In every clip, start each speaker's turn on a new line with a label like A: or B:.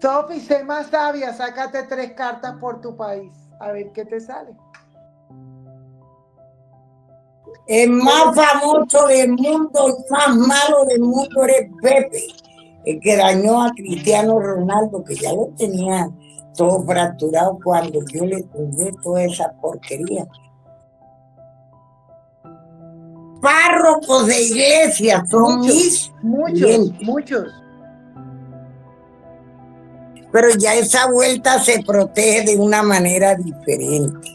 A: Sofi, sé más sabia, sácate 3 cartas por tu país. A ver qué te sale.
B: El más famoso del mundo, el más malo del mundo es Pepe, el que dañó a Cristiano Ronaldo, que ya lo tenía todo fracturado cuando yo le tumbé toda esa porquería. Párrocos de iglesia son
A: muchos.
B: Pero ya esa vuelta se protege de una manera diferente.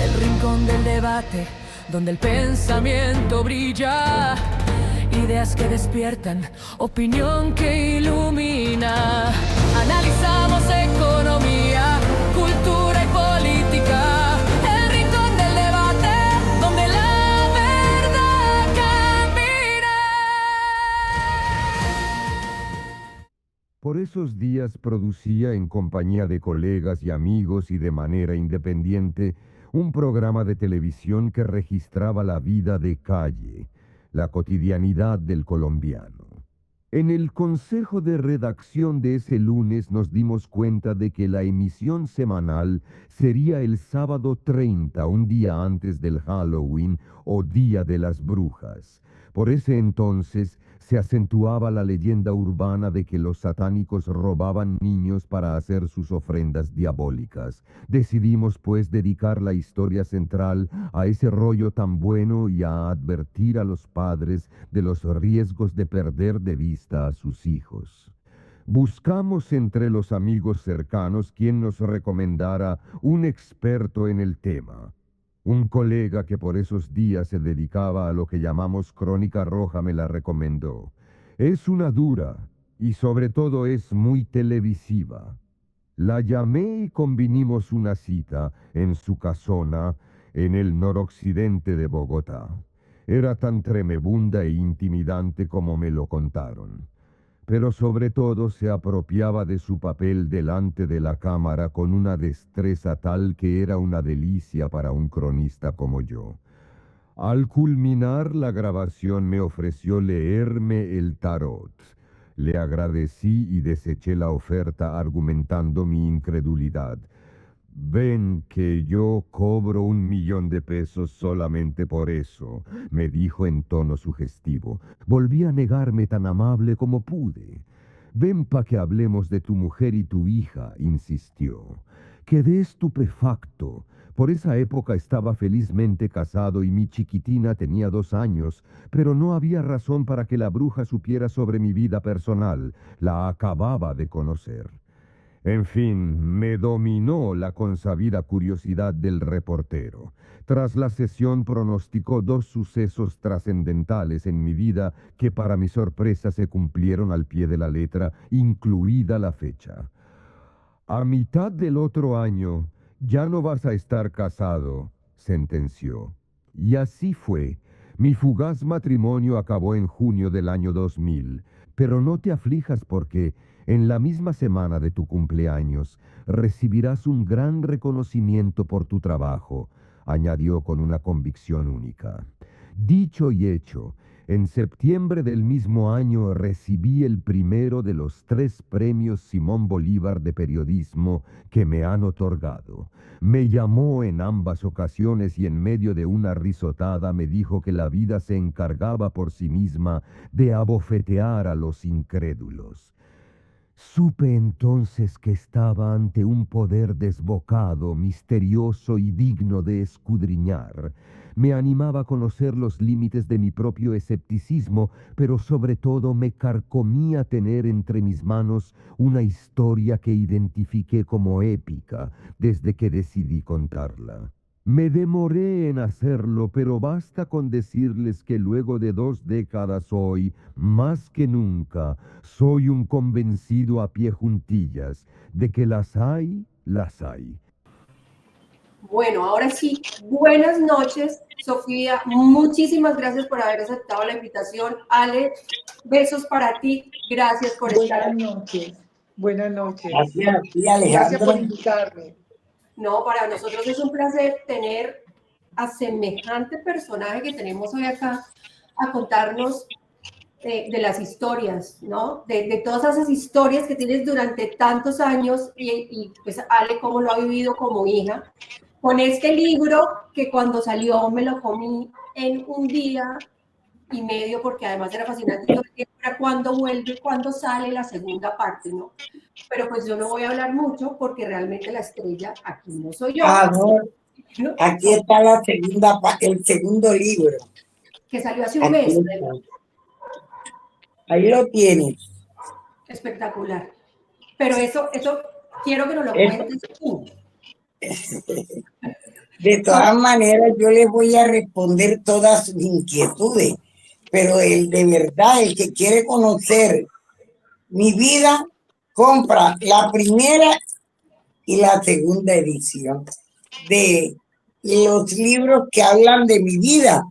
C: El rincón del debate, donde el pensamiento brilla, ideas que despiertan, opinión que ilumina. Analizamos economía, cultura y política. El rincón del debate, donde la verdad camina.
D: Por esos días producía en compañía de colegas y amigos y de manera independiente un programa de televisión que registraba la vida de calle, la cotidianidad del colombiano. En el consejo de redacción de ese lunes nos dimos cuenta de que la emisión semanal sería el sábado 30, un día antes del Halloween o Día de las Brujas. Por ese entonces se acentuaba la leyenda urbana de que los satánicos robaban niños para hacer sus ofrendas diabólicas. Decidimos, pues, dedicar la historia central a ese rollo tan bueno y a advertir a los padres de los riesgos de perder de vista a sus hijos. Buscamos entre los amigos cercanos quien nos recomendara un experto en el tema. Un colega que por esos días se dedicaba a lo que llamamos Crónica Roja me la recomendó. Es una dura y sobre todo es muy televisiva. La llamé y convinimos una cita en su casona en el noroccidente de Bogotá. Era tan tremebunda e intimidante como me lo contaron. Pero sobre todo se apropiaba de su papel delante de la cámara con una destreza tal que era una delicia para un cronista como yo. Al culminar la grabación me ofreció leerme el tarot. Le agradecí y deseché la oferta argumentando mi incredulidad. «Ven que yo cobro 1.000.000 de pesos solamente por eso», me dijo en tono sugestivo. Volví a negarme tan amable como pude. «Ven pa' que hablemos de tu mujer y tu hija», insistió. Quedé estupefacto. Por esa época estaba felizmente casado y mi chiquitina tenía 2 años, pero no había razón para que la bruja supiera sobre mi vida personal. La acababa de conocer. En fin, me dominó la consabida curiosidad del reportero. Tras la sesión pronosticó 2 sucesos trascendentales en mi vida que para mi sorpresa se cumplieron al pie de la letra, incluida la fecha. «A mitad del otro año ya no vas a estar casado», sentenció. Y así fue. Mi fugaz matrimonio acabó en junio del año 2000. Pero no te aflijas porque en la misma semana de tu cumpleaños recibirás un gran reconocimiento por tu trabajo, añadió con una convicción única. Dicho y hecho, en septiembre del mismo año recibí el primero de los 3 premios Simón Bolívar de periodismo que me han otorgado. Me llamó en ambas ocasiones y en medio de una risotada me dijo que la vida se encargaba por sí misma de abofetear a los incrédulos. Supe entonces que estaba ante un poder desbocado, misterioso y digno de escudriñar. Me animaba a conocer los límites de mi propio escepticismo, pero sobre todo me carcomía tener entre mis manos una historia que identifiqué como épica desde que decidí contarla. Me demoré en hacerlo, pero basta con decirles que luego de 2 décadas hoy, más que nunca, soy un convencido a pie juntillas de que las hay, las hay.
E: Bueno, ahora sí, buenas noches, Sofía. Muchísimas gracias por haber aceptado la invitación. Ale, besos para ti. Gracias por estar aquí.
A: Buenas noches. Buenas noches.
B: Gracias a ti,
A: Gracias por
B: Alejandro.
A: invitarme.
E: No, para nosotros es un placer tener a semejante personaje que tenemos hoy acá a contarnos de las historias, ¿no? De todas esas historias que tienes durante tantos años y pues Ale cómo lo ha vivido como hija. Con este libro que cuando salió me lo comí en un día y medio porque además era fascinante todo el tiempo, era cuándo vuelve, cuándo sale la segunda parte, ¿no? Pero pues yo no voy a hablar mucho porque realmente la estrella aquí no soy yo,
B: No,
E: ¿no?
B: aquí está el segundo libro.
E: Que salió hace un
B: Aquí
E: mes.
B: está. Ahí lo tienes.
E: Espectacular. Pero eso quiero que nos lo
B: Eso.
E: cuentes tú.
B: De todas maneras, yo les voy a responder todas sus inquietudes, pero de verdad, el que quiere conocer mi vida, compra la primera y la segunda edición de los libros que hablan de mi vida,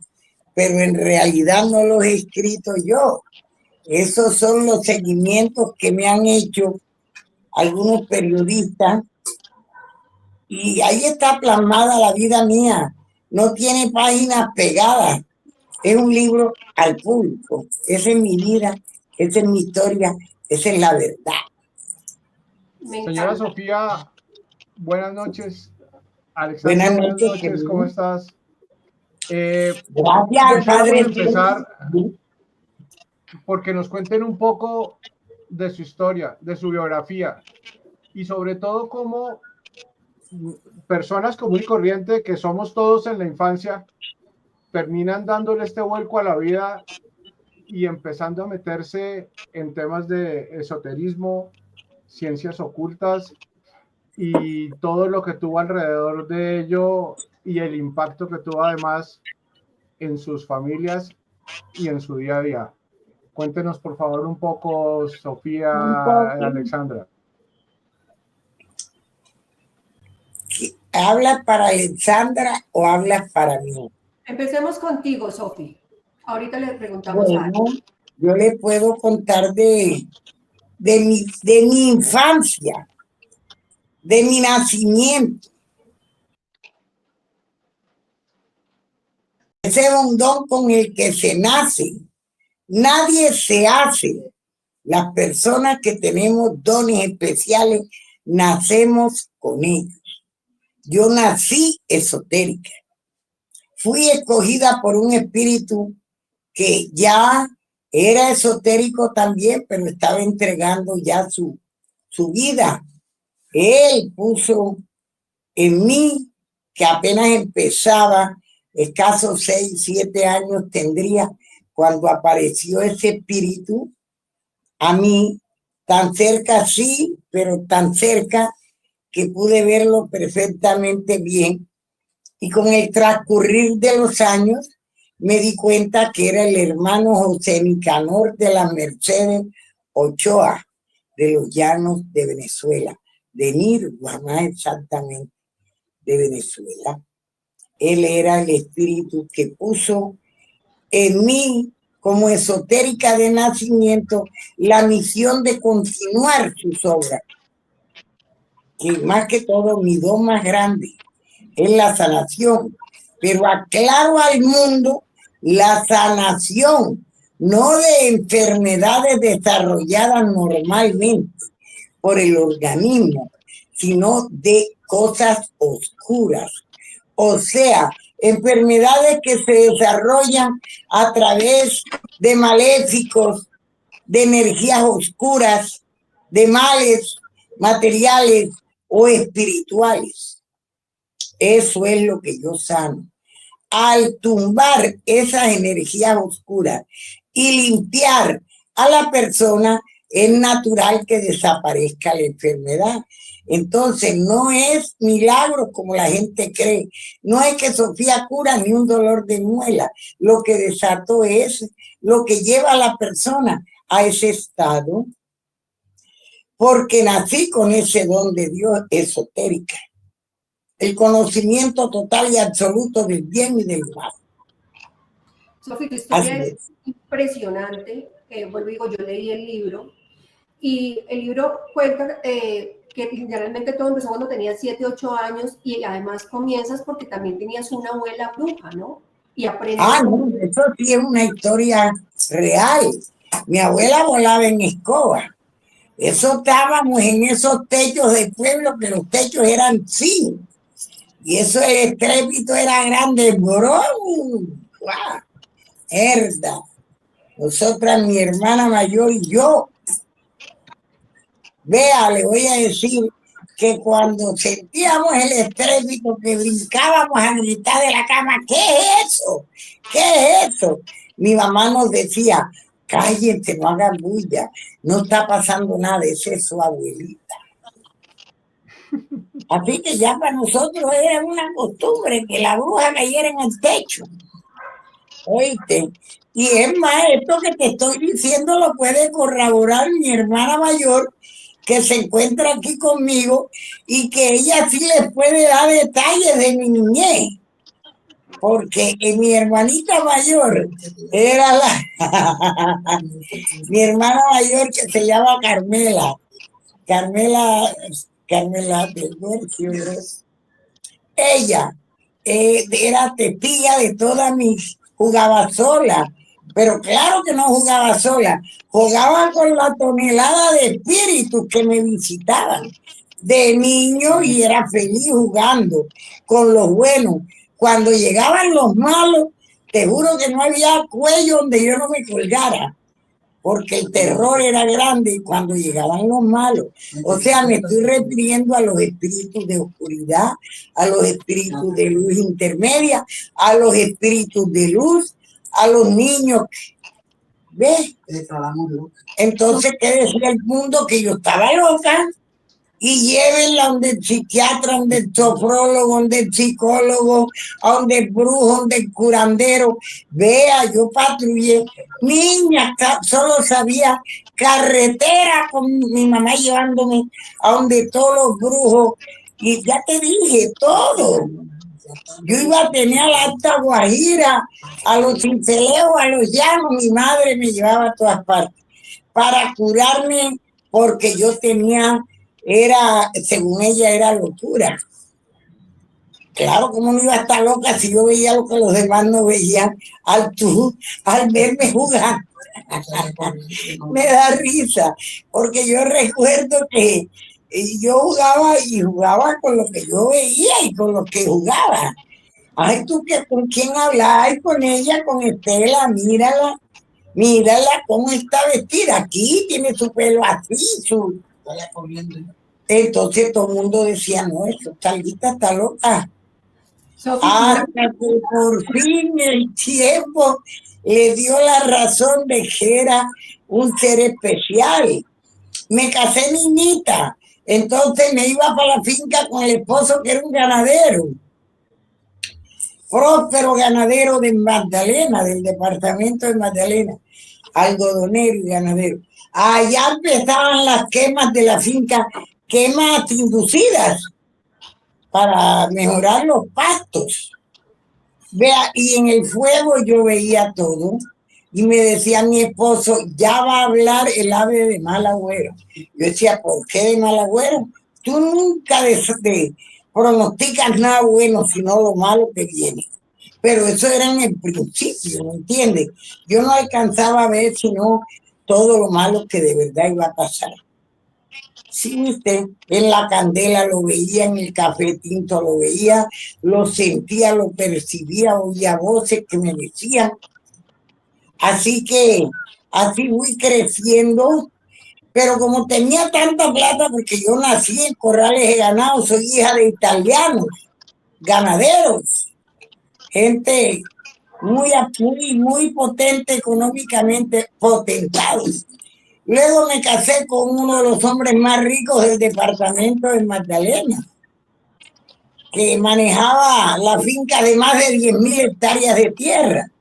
B: pero en realidad no los he escrito yo. Esos son los seguimientos que me han hecho algunos periodistas y ahí está plasmada la vida mía. No tiene páginas pegadas. Es un libro al público. Esa es mi vida, esa es mi historia, esa es la verdad.
F: Señora Sofía, buenas noches.
B: Buenas
F: Alexandra, buenas noches, ¿cómo estás?
B: Gracias,
F: Quisiéramos
B: padre.
F: empezar porque nos cuenten un poco de su historia, de su biografía y sobre todo cómo personas común y corriente que somos todos en la infancia terminan dándole este vuelco a la vida y empezando a meterse en temas de esoterismo, ciencias ocultas y todo lo que tuvo alrededor de ello y el impacto que tuvo además en sus familias y en su día a día. Cuéntenos por favor un poco, Sofía, Alexandra.
B: ¿Hablas para Alexandra o hablas para mí?
E: Empecemos contigo, Sofía. Ahorita le preguntamos a
B: Bueno, yo le puedo contar de mi infancia, de mi nacimiento. Ese es un don con el que se nace. Nadie se hace. Las personas que tenemos dones especiales, nacemos con ellos. Yo nací esotérica. Fui escogida por un espíritu que ya era esotérico también, pero estaba entregando ya su vida. Él puso en mí, que apenas empezaba, escasos 6, 7 años tendría, cuando apareció ese espíritu, a mí, tan cerca sí, pero tan cerca que pude verlo perfectamente bien. Y con el transcurrir de los años, me di cuenta que era el hermano José Nicanor de las Mercedes Ochoa, de los Llanos de Venezuela, de Nirgua, más exactamente, de Venezuela. Él era el espíritu que puso en mí, como esotérica de nacimiento, la misión de continuar sus obras. Que más que todo, mi don más grande es la sanación. Pero aclaro al mundo la sanación, no de enfermedades desarrolladas normalmente por el organismo, sino de cosas oscuras. O sea, enfermedades que se desarrollan a través de maléficos, de energías oscuras, de males materiales o espirituales. Eso es lo que yo sano. Al tumbar esas energías oscuras y limpiar a la persona, es natural que desaparezca la enfermedad. Entonces, no es milagro como la gente cree. No es que Sofía cura ni un dolor de muela. Lo que desató es lo que lleva a la persona a ese estado, porque nací con ese don de Dios esotérica. El conocimiento total y absoluto del bien y del mal.
E: Sofía, tu historia es impresionante. Vuelvo y digo, yo leí el libro Y el libro cuenta que generalmente todo empezó cuando tenías 7, 8 años y además comienzas porque también tenías una abuela bruja, ¿no? Y aprendes.
B: Ah, no, eso sí es una historia real. Mi abuela volaba en escoba. Eso estábamos en esos techos de pueblo, que los techos eran finos. Y eso, el estrépito era grande, bro. ¡Guau! Herda. Nosotras, mi hermana mayor y yo. Vea, le voy a decir que cuando sentíamos el estrépito, que brincábamos a gritar de la cama, ¿qué es eso? ¿Qué es eso? Mi mamá nos decía, cállense, no hagan bulla, no está pasando nada, esa es su abuelita. Así que ya para nosotros era una costumbre que la bruja cayera en el techo. Oíste. Y es más, esto que te estoy diciendo lo puede corroborar mi hermana mayor, que se encuentra aquí conmigo, y que ella sí les puede dar detalles de mi niñez. Porque mi hermanita mayor era mi hermana mayor, que se llama Carmela. Carmela del Borcio. Ella era testiga de todas mis, jugaba sola, pero claro que no jugaba sola, jugaba con la tonelada de espíritus que me visitaban de niño y era feliz jugando con los buenos. Cuando llegaban los malos, te juro que no había cuello donde yo no me colgara, porque el terror era grande cuando llegaban los malos. O sea, me estoy refiriendo a los espíritus de oscuridad, a los espíritus de luz intermedia, a los espíritus de luz, a los niños. ¿Ves? Entonces, ¿qué decía el mundo? Que yo estaba loca. Y llévenla donde el psiquiatra, donde el sofrólogo, donde el psicólogo, donde el brujo, donde el curandero. Vea, yo patrullé. Niña, solo sabía carretera con mi mamá llevándome a donde todos los brujos. Y ya te dije, todo. Yo iba a tener a la Alta Guajira, a los cinceleos, a los llanos. Mi madre me llevaba a todas partes para curarme, porque yo tenía... era, según ella, era locura. Claro, como no iba a estar loca si yo veía lo que los demás no veían al verme jugar? Me da risa, porque yo recuerdo que yo jugaba y jugaba con lo que yo veía y con lo que jugaba. Ay, tú, ¿con quién hablas? Ay, con ella, con Estela, mírala cómo está vestida. Aquí tiene su pelo así, su... Entonces todo el mundo decía, no, esa Talguita está loca. Hasta que por fin el tiempo le dio la razón de que era un ser especial. Me casé niñita, entonces me iba para la finca con el esposo, que era un ganadero, próspero ganadero de Magdalena, del departamento de Magdalena, algodonero y ganadero. Allá empezaban las quemas de la finca, quemas inducidas para mejorar los pastos. Vea, y en el fuego yo veía todo. Y me decía mi esposo, ya va a hablar el ave de mal agüero. Yo decía, ¿por qué de mal agüero? Tú nunca pronosticas nada bueno, sino lo malo que viene. Pero eso era en el principio, ¿me entiendes? Yo no alcanzaba a ver sino todo lo malo que de verdad iba a pasar. Sí, usted, en la candela lo veía, en el café tinto lo veía, lo sentía, lo percibía, oía voces que me decían. Así que así fui creciendo, pero como tenía tanta plata, porque yo nací en corrales de ganado, soy hija de italianos, ganaderos, gente muy potente económicamente, potentados. Luego me casé con uno de los hombres más ricos del departamento de Magdalena, que manejaba la finca de más de 10.000 hectáreas de tierra.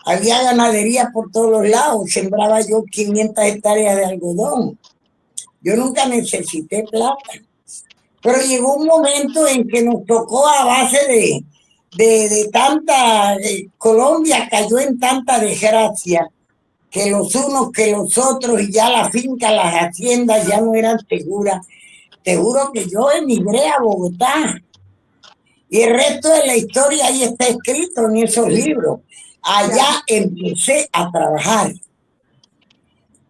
B: Había ganadería por todos los lados, sembraba yo 500 hectáreas de algodón. Yo nunca necesité plata. Pero llegó un momento en que nos tocó, a base de tanta... Colombia cayó en tanta desgracia, que los unos que los otros, y ya la finca, las haciendas ya no eran seguras. Te juro que yo emigré a Bogotá y el resto de la historia ahí está escrito en esos libros. Allá empecé a trabajar.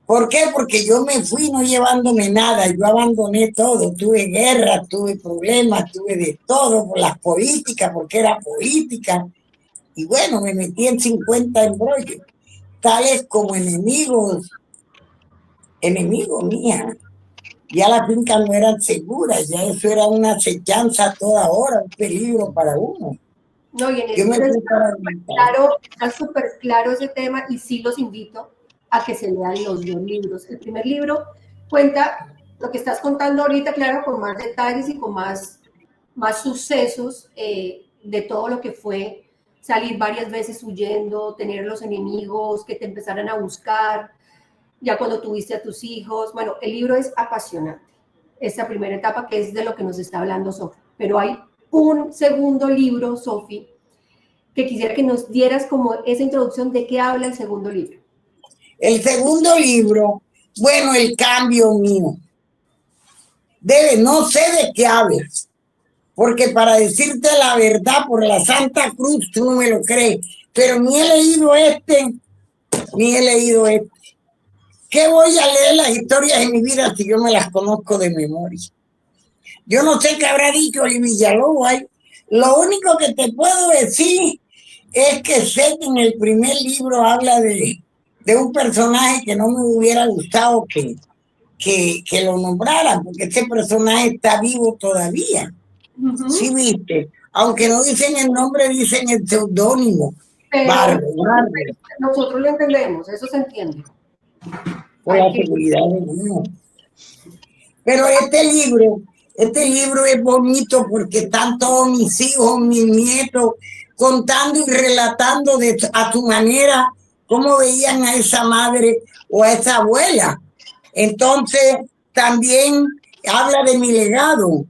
B: ¿Por qué? Porque yo me fui no llevándome nada, yo abandoné todo, tuve guerra, tuve problemas, tuve de todo por las políticas, porque era política, y bueno, me metí en 50 embrollos, tales como enemigos mías. Ya las fincas no eran seguras, ya eso era una acechanza a toda hora, un peligro para uno.
E: No, y en
B: Yo me fui para
E: está súper claro ese tema y sí los invito a que se lean los dos libros. El primer libro cuenta lo que estás contando ahorita, claro, con más detalles y con más sucesos de todo lo que fue salir varias veces huyendo, tener los enemigos que te empezaran a buscar, ya cuando tuviste a tus hijos. Bueno, el libro es apasionante, esa primera etapa que es de lo que nos está hablando Sofi. Pero hay un segundo libro, Sofi, que quisiera que nos dieras como esa introducción de qué habla el segundo libro.
B: El segundo libro, bueno, el cambio mío. No sé de qué hablas, porque para decirte la verdad, por la Santa Cruz, tú no me lo crees, pero ni he leído ni he leído este. ¿Qué voy a leer las historias de mi vida si yo me las conozco de memoria? Yo no sé qué habrá dicho el Villalobos ahí. Lo único que te puedo decir es que sé que en el primer libro habla de un personaje que no me hubiera gustado que lo nombraran, porque ese personaje está vivo todavía. ¿Sí viste? Aunque no dicen el nombre, dicen el seudónimo.
E: Pero nosotros lo entendemos, eso se entiende.
B: Por la seguridad de uno. Pero este libro es bonito porque están todos mis hijos, mis nietos, contando y relatando a su manera cómo veían a esa madre o a esa abuela. Entonces, también habla de mi legado.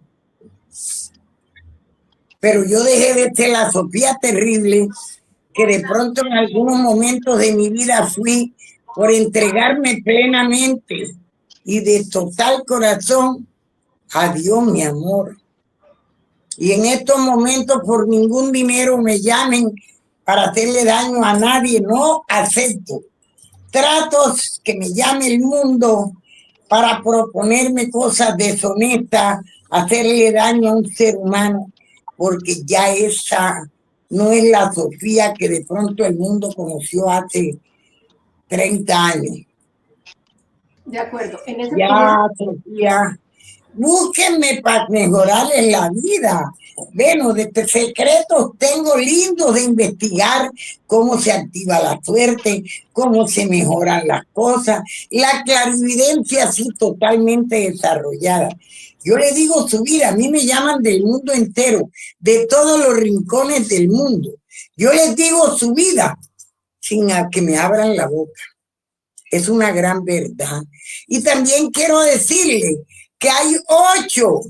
B: Pero yo dejé de ser la Sofía terrible que de pronto en algunos momentos de mi vida fui por entregarme plenamente y de total corazón a Dios, mi amor. Y en estos momentos por ningún dinero me llamen para hacerle daño a nadie, no acepto tratos que me llame el mundo para proponerme cosas deshonestas, hacerle daño a un ser humano, porque ya esa no es la Sofía que de pronto el mundo conoció hace 30 años.
E: De acuerdo. En ese
B: ya, Sofía, búsquenme para mejorarles la vida. Bueno, de secretos tengo lindos de investigar cómo se activa la suerte, cómo se mejoran las cosas, la clarividencia así totalmente desarrollada. Yo le digo su vida, a mí me llaman del mundo entero, de todos los rincones del mundo. Yo les digo su vida sin que me abran la boca. Es una gran verdad. Y también quiero decirle que hay 8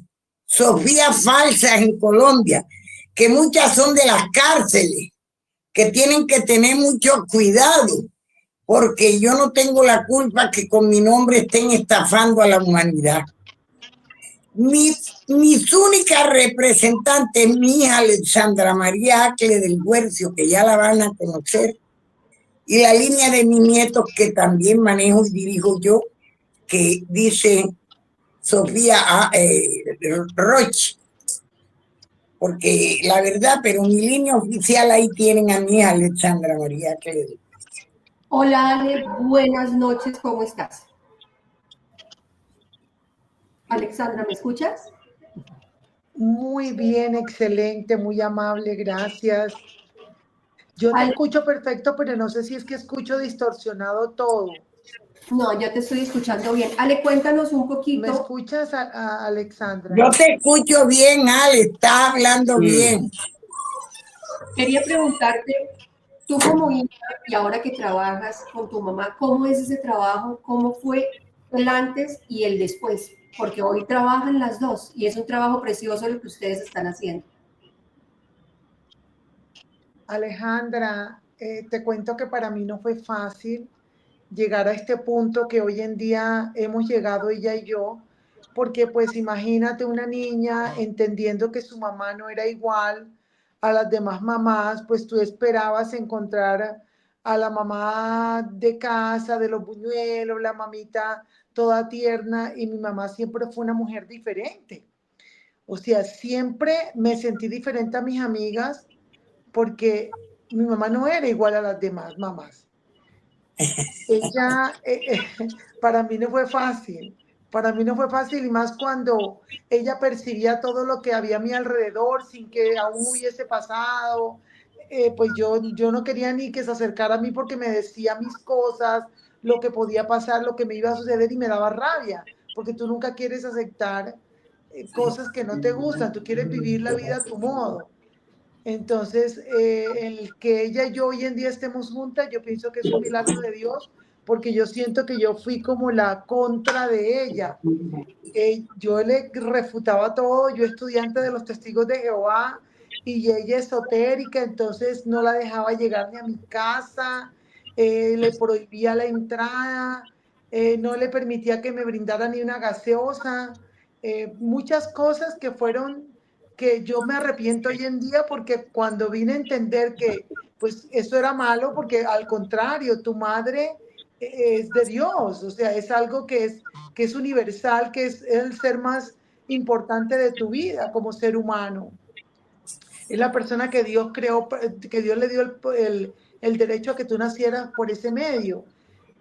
B: Sofías falsas en Colombia, que muchas son de las cárceles, que tienen que tener mucho cuidado, porque yo no tengo la culpa que con mi nombre estén estafando a la humanidad. Mis únicas representantes, mi hija Alexandra María Acle del Guercio, que ya la van a conocer, y la línea de mis nietos que también manejo y dirijo yo, que dice Sofía Roche, porque la verdad, pero mi línea oficial ahí tienen a mi hija Alexandra María Acle.
E: Hola Ale, buenas noches, ¿cómo estás? Alexandra, ¿me escuchas?
A: Muy bien, excelente, muy amable, gracias. Yo te escucho perfecto, pero no sé si es que escucho distorsionado todo.
E: No, yo te estoy escuchando bien. Ale, cuéntanos un poquito.
A: ¿Me escuchas, Alexandra?
B: Yo te escucho bien, Ale, estás hablando bien.
E: Quería preguntarte, tú como hija y ahora que trabajas con tu mamá, ¿cómo es ese trabajo? ¿Cómo fue el antes y el después? Porque hoy trabajan las dos y es un trabajo precioso lo que ustedes están haciendo.
A: Alejandra, te cuento que para mí no fue fácil. llegar a este punto que hoy en día hemos llegado ella y yo, porque pues imagínate una niña entendiendo que su mamá no era igual a las demás mamás, pues tú esperabas encontrar a la mamá de casa, de los buñuelos, la mamita toda tierna, y mi mamá siempre fue una mujer diferente. O sea, siempre me sentí diferente a mis amigas porque mi mamá no era igual a las demás mamás. Ella, para mí no fue fácil, para mí no fue fácil, y más cuando ella percibía todo lo que había a mi alrededor sin que aún hubiese pasado. Pues yo no quería ni que se acercara a mí porque me decía mis cosas, lo que podía pasar, lo que me iba a suceder, y me daba rabia, porque tú nunca quieres aceptar cosas que no te gustan, tú quieres vivir la vida a tu modo. Entonces, el que ella y yo hoy en día estemos juntas, yo pienso que es un milagro de Dios, porque yo siento que yo fui como la contra de ella. Yo le refutaba todo, yo estudiante de los Testigos de Jehová y ella esotérica, entonces no la dejaba llegar ni a mi casa, le prohibía la entrada, no le permitía que me brindara ni una gaseosa, muchas cosas que fueron, que yo me arrepiento hoy en día, porque cuando vine a entender que pues eso era malo, porque al contrario, tu madre es de Dios, o sea, es algo que es universal, que es el ser más importante de tu vida como ser humano. Es la persona que Dios creó, que Dios le dio el derecho a que tú nacieras por ese medio.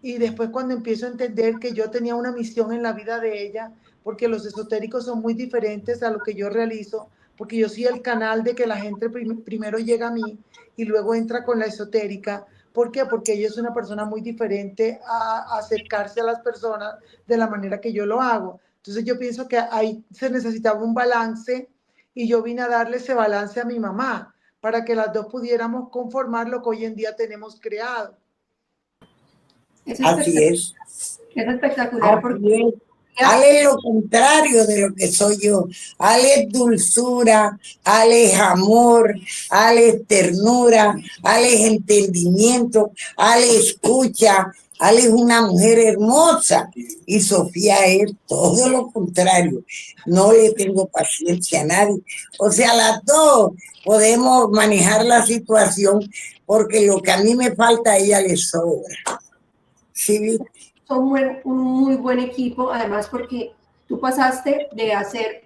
A: Y después cuando empiezo a entender que yo tenía una misión en la vida de ella, porque los esotéricos son muy diferentes a lo que yo realizo, porque yo soy el canal de que la gente primero llega a mí y luego entra con la esotérica. ¿Por qué? Porque ella es una persona muy diferente a acercarse a las personas de la manera que yo lo hago. Entonces yo pienso que ahí se necesitaba un balance, y yo vine a darle ese balance a mi mamá para que las dos pudiéramos conformar lo que hoy en día tenemos creado.
B: Así es.
E: Es espectacular porque
B: Así es. Ale es lo contrario de lo que soy yo. Ale es dulzura, Ale es amor, Ale es ternura, Ale es entendimiento, Ale escucha, Ale es una mujer hermosa. Y Sofía es todo lo contrario. No le tengo paciencia a nadie. O sea, las dos podemos manejar la situación, porque lo que a mí me falta a ella le sobra. ¿Sí?
E: son un muy buen equipo, además porque tú pasaste de hacer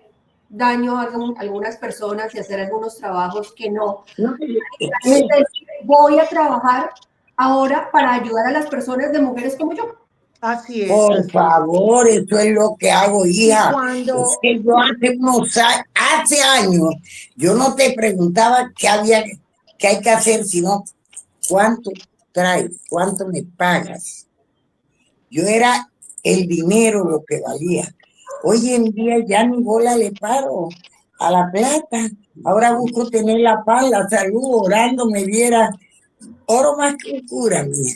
E: daño a algunas personas y hacer algunos trabajos que no. Voy a trabajar ahora para ayudar a las personas de mujeres como yo.
A: Así es.
B: Por favor, eso es lo que hago, hija.
A: Cuando...
B: Es que yo hace años, yo no te preguntaba qué hay que hacer, sino cuánto traes, cuánto me pagas. Yo era el dinero lo que valía. Hoy en día ya ni bola le paro a la plata. Ahora busco tener la paz, la salud, orando me viera. Oro más que un cura, mía.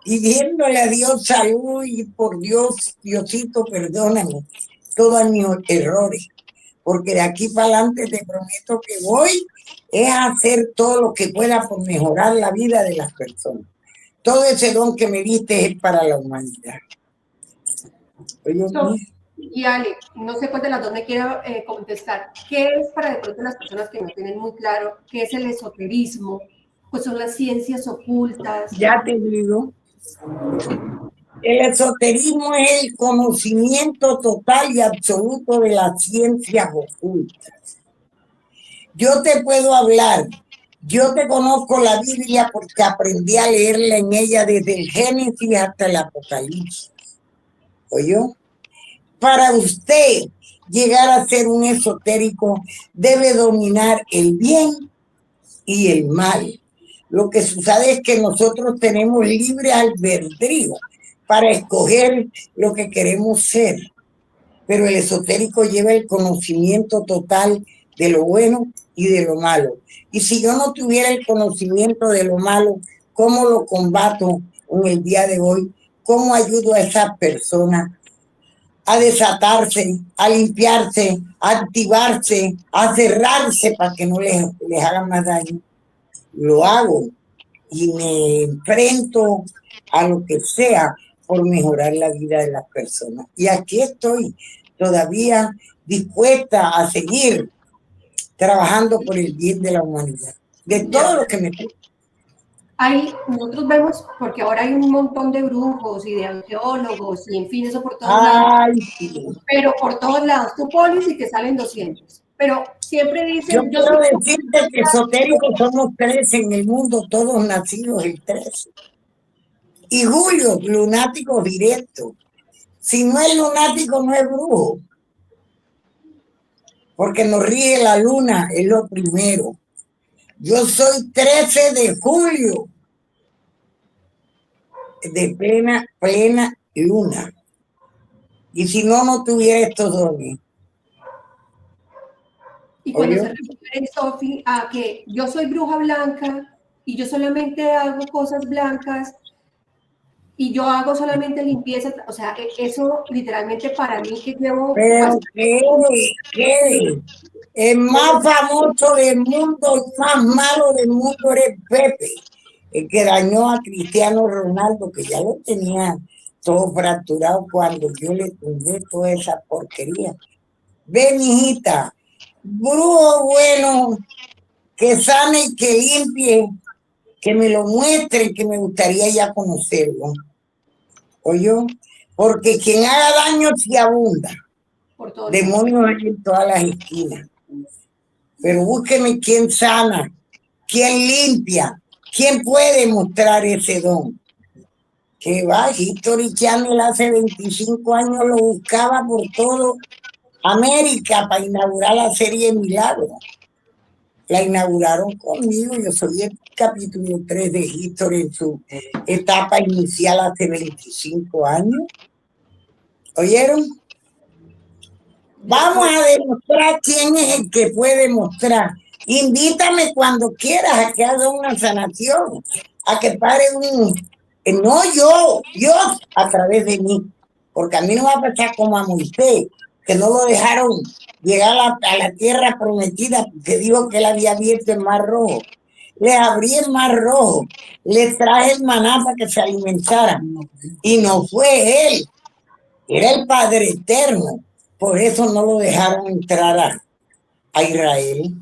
B: Pidiéndole a Dios salud, y por Dios, Diosito, perdóname todos mis errores. Porque de aquí para adelante te prometo que voy es a hacer todo lo que pueda por mejorar la vida de las personas. Todo ese don que me diste es para la humanidad.
E: Y Ale, no sé cuál de las dos me quiero contestar. ¿Qué es para de pronto las personas que no tienen muy claro qué es el esoterismo? Pues son las ciencias ocultas.
B: Ya te digo. El esoterismo es el conocimiento total y absoluto de las ciencias ocultas. Yo te puedo hablar, yo te conozco la Biblia porque aprendí a leerla en ella desde el Génesis hasta el Apocalipsis. ¿Oyó? Para usted llegar a ser un esotérico, debe dominar el bien y el mal. Lo que sucede es que nosotros tenemos libre albedrío para escoger lo que queremos ser. Pero el esotérico lleva el conocimiento total de lo bueno y de lo malo. Y si yo no tuviera el conocimiento de lo malo, ¿cómo lo combato en el día de hoy? ¿Cómo ayudo a esas personas a desatarse, a limpiarse, a activarse, a cerrarse para que no les hagan más daño? Lo hago y me enfrento a lo que sea, por mejorar la vida de las personas. Y aquí estoy todavía dispuesta a seguir trabajando por el bien de la humanidad, de todo lo que me toca.
E: Nosotros vemos, porque ahora hay un montón de brujos y de arqueólogos y en fin, eso por todos lados,
B: Ay, sí.
E: pero por todos lados, tú pones y te salen 200. Pero siempre
B: Yo
E: dicen,
B: quiero decirte que esotéricos somos 13 en el mundo, todos nacidos el 13. Y Julio, lunático directo. Si no es lunático, no es brujo. Porque nos rige la luna, es lo primero. Yo soy 13 de julio, de plena luna. Y si no, no tuviera estos dones.
E: y cuando
B: ¿Oyó?
E: se refiere, Sofi, a que yo soy bruja blanca y yo solamente hago cosas blancas y yo hago solamente limpieza, o sea, eso literalmente para mí que llevo
B: Pero que el más famoso del mundo, el más malo del mundo era el Pepe, el que dañó a Cristiano Ronaldo, que ya lo tenía todo fracturado cuando yo le tumbé toda esa porquería. Ve, mijita, brujo bueno, que sane y que limpie, que me lo muestren, que me gustaría ya conocerlo. ¿Oyó? Porque quien haga daño se abunda.
E: por todo.
B: Demonios hay en todas las esquinas. Pero búsqueme quién sana, quién limpia, quién puede mostrar ese don. Que va, History Channel hace 25 años lo buscaba por todo América para inaugurar la serie Milagros. La inauguraron conmigo, yo soy el capítulo 3 de History en su etapa inicial hace 25 años. ¿Oyeron? Vamos a demostrar quién es el que puede mostrar. Invítame cuando quieras a que haga una sanación, a que pare no yo, Dios a través de mí, porque a mí no va a pasar como a Moisés, que no lo dejaron llegar a la tierra prometida, porque dijo que él había abierto el mar rojo. Les abrí el mar rojo, les traje el maná para que se alimentaran, y no fue él, era el Padre Eterno. Por eso no lo dejaron entrar a Israel,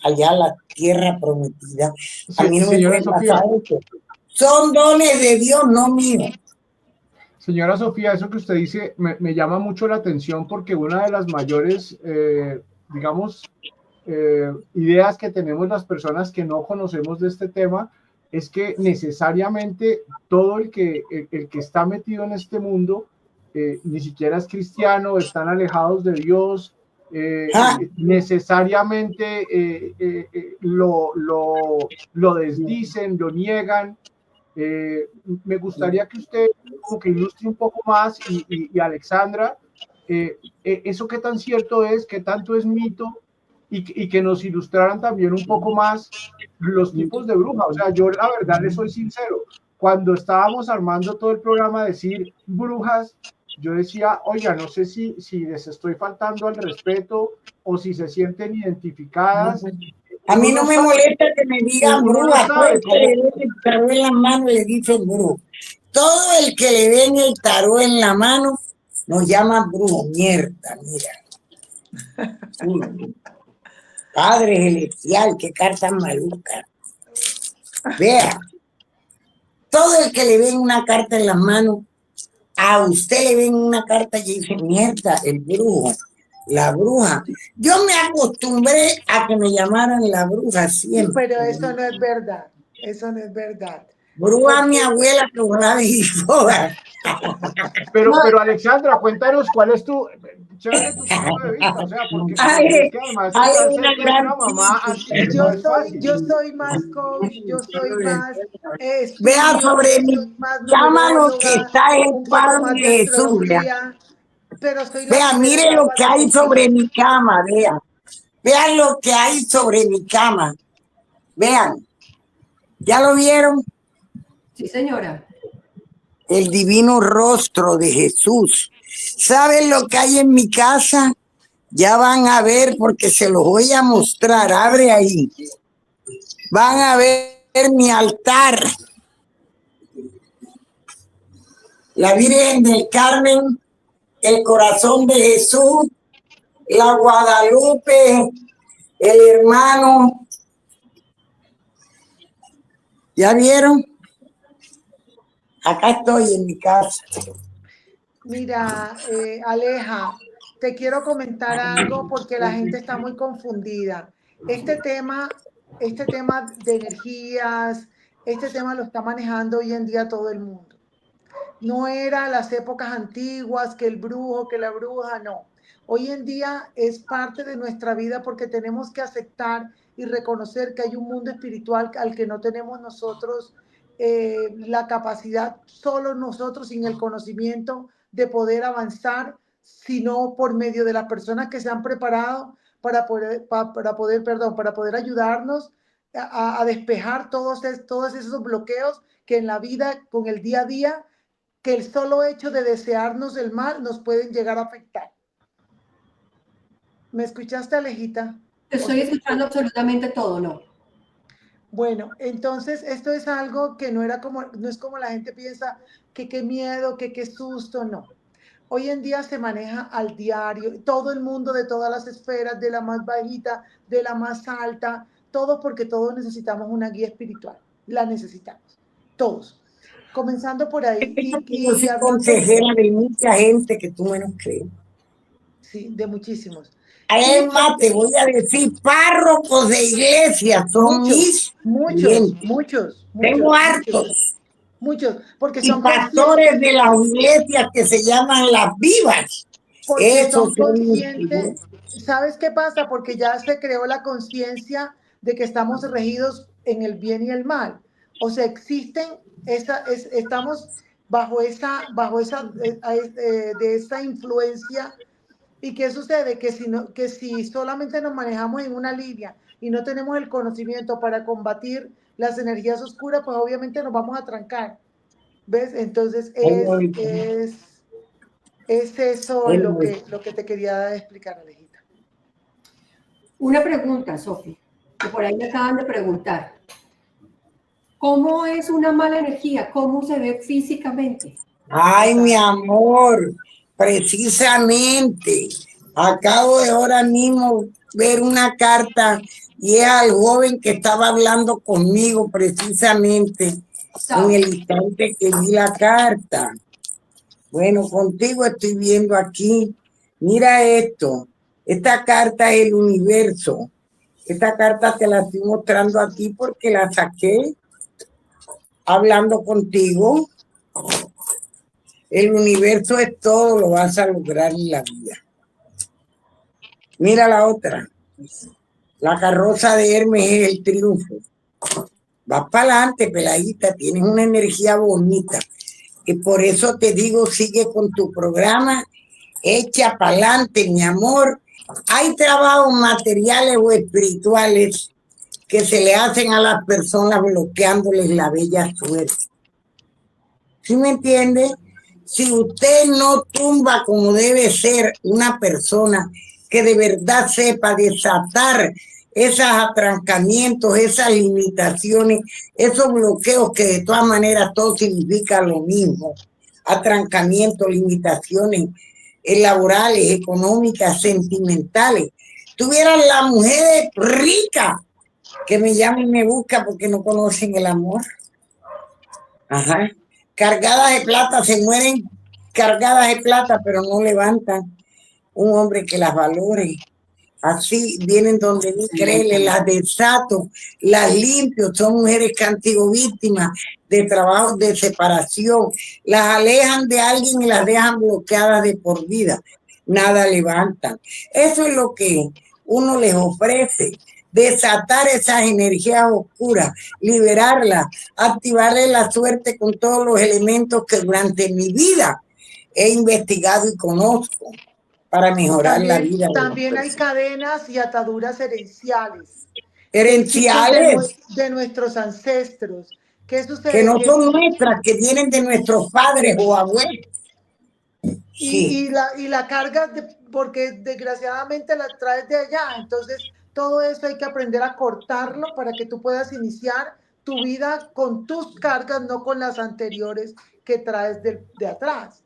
B: allá a la tierra prometida. A mí no me puede pasar eso. Son dones de Dios, no míos.
F: Señora Sofía, eso que usted dice me llama mucho la atención porque una de las mayores, digamos, ideas que tenemos las personas que no conocemos de este tema es que necesariamente todo el que está metido en este mundo ni siquiera es cristiano, están alejados de Dios, necesariamente lo desdicen, lo niegan. Me gustaría que usted como que ilustre un poco más y Alexandra, eso qué tan cierto es, qué tanto es mito y que nos ilustraran también un poco más los tipos de bruja. O sea, yo la verdad les soy sincero, cuando estábamos armando todo el programa decir brujas, yo decía, oiga, no sé si les estoy faltando al respeto o si se sienten identificadas.
B: A mí no me molesta que me digan bruja, todo el que le den el tarot en la mano le dicen brujo. Todo el que le den el tarot en la mano nos llama brujo, mierda, mira. Padre celestial, qué carta maluca. Vea, todo el que le ven una carta en las manos, a usted le ven una carta y dice, mierda, el brujo, la bruja. Yo me acostumbré a que me llamaran la bruja siempre.
A: Pero eso no es verdad, eso no es verdad.
B: Bruja mi abuela que volaba y toda.
F: Pero Alexandra, cuéntanos cuál es tu punto de vista, o sea, porque es que además una mamá así,
A: yo soy más coach, yo soy más
B: vea sobre mi cama lo que está el Padre de Jesús, vea, mire lo que hay sobre mi cama, vean lo que hay sobre mi cama, vean, ¿ya lo vieron?
E: Sí, señora.
B: El divino rostro de Jesús. ¿Saben lo que hay en mi casa? Ya van a ver porque se los voy a mostrar. Abre ahí. Van a ver mi altar. la Virgen del Carmen, el Corazón de Jesús, la Guadalupe, el hermano. ¿Ya vieron? Acá estoy en mi casa.
A: Mira, Aleja, te quiero comentar algo porque la gente está muy confundida. Este tema, este tema de energías, este tema lo está manejando hoy en día todo el mundo. No era las épocas antiguas, que el brujo, que la bruja, no. Hoy en día es parte de nuestra vida porque tenemos que aceptar y reconocer que hay un mundo espiritual al que no tenemos nosotros la capacidad, solo nosotros sin el conocimiento de poder avanzar, sino por medio de las personas que se han preparado para poder ayudarnos a despejar todos esos bloqueos que en la vida, con el día a día, que el solo hecho de desearnos el mal nos pueden llegar a afectar. ¿Me escuchaste, Alejita?
E: Te estoy escuchando absolutamente todo, ¿no?
A: Bueno, entonces esto es algo que no es como la gente piensa, que qué miedo, que qué susto, no. Hoy en día se maneja al diario, todo el mundo de todas las esferas, de la más bajita, de la más alta, todo porque todos necesitamos una guía espiritual. La necesitamos, todos. Comenzando por ahí
B: Yo soy
A: hablando,
B: consejera de mucha gente que tú menos crees.
A: sí, de muchísimos.
B: Además, te voy a decir, párrocos de iglesia son mis clientes. Tengo hartos.
A: Muchos, porque
B: Y
A: son
B: pastores
A: conscientes,
B: de las iglesias que se llaman las vivas.
A: porque
B: Esos
A: son
B: son mis
A: conscientes.
B: clientes.
A: ¿Sabes qué pasa? Porque ya se creó la conciencia de que estamos regidos en el bien y el mal. O sea, estamos de esa influencia. ¿Y qué sucede? Que si solamente nos manejamos en una línea y no tenemos el conocimiento para combatir las energías oscuras, pues obviamente nos vamos a trancar. ¿Ves? Entonces es eso lo que te quería explicar, Alejita.
E: Una pregunta, Sofi, que por ahí me acaban de preguntar. ¿Cómo es una mala energía? ¿Cómo se ve físicamente?
B: Ay, mi amor, precisamente. Acabo de ahora mismo ver una carta y es al joven que estaba hablando conmigo precisamente en el instante que vi la carta. Bueno, contigo estoy viendo aquí. Mira esto. Esta carta es el universo. Esta carta te la estoy mostrando aquí porque la saqué hablando contigo. El universo es todo, lo vas a lograr en la vida. Mira la otra. La carroza de Hermes es el triunfo. Vas para adelante, peladita, tienes una energía bonita. Y por eso te digo, sigue con tu programa, echa para adelante, mi amor. Hay trabajos materiales o espirituales que se le hacen a las personas bloqueándoles la bella suerte. ¿Sí me entiende? Si usted no tumba como debe ser una persona que de verdad sepa desatar esos atrancamientos, esas limitaciones, esos bloqueos que de todas maneras todo significa lo mismo, atrancamientos, limitaciones laborales, económicas, sentimentales. Tuvieran las mujeres ricas que me llaman y me buscan porque no conocen el amor. Ajá. Cargadas de plata, se mueren cargadas de plata, pero no levantan un hombre que las valore. Así vienen donde mí, créele, las desato, las limpio, son mujeres que han sido víctimas de trabajos de separación, las alejan de alguien y las dejan bloqueadas de por vida, nada levantan. Eso es lo que uno les ofrece, desatar esas energías oscuras, liberarlas, activarle la suerte con todos los elementos que durante mi vida he investigado y conozco para mejorar la vida.
A: También hay cadenas y ataduras herenciales.
B: Herenciales.
A: De nuestros ancestros. ¿Qué sucede?
B: Que no son nuestras, que vienen de nuestros padres o abuelos.
A: Sí. Y la carga, porque desgraciadamente la traes de allá. Entonces, todo eso hay que aprender a cortarlo para que tú puedas iniciar tu vida con tus cargas, no con las anteriores que traes de atrás.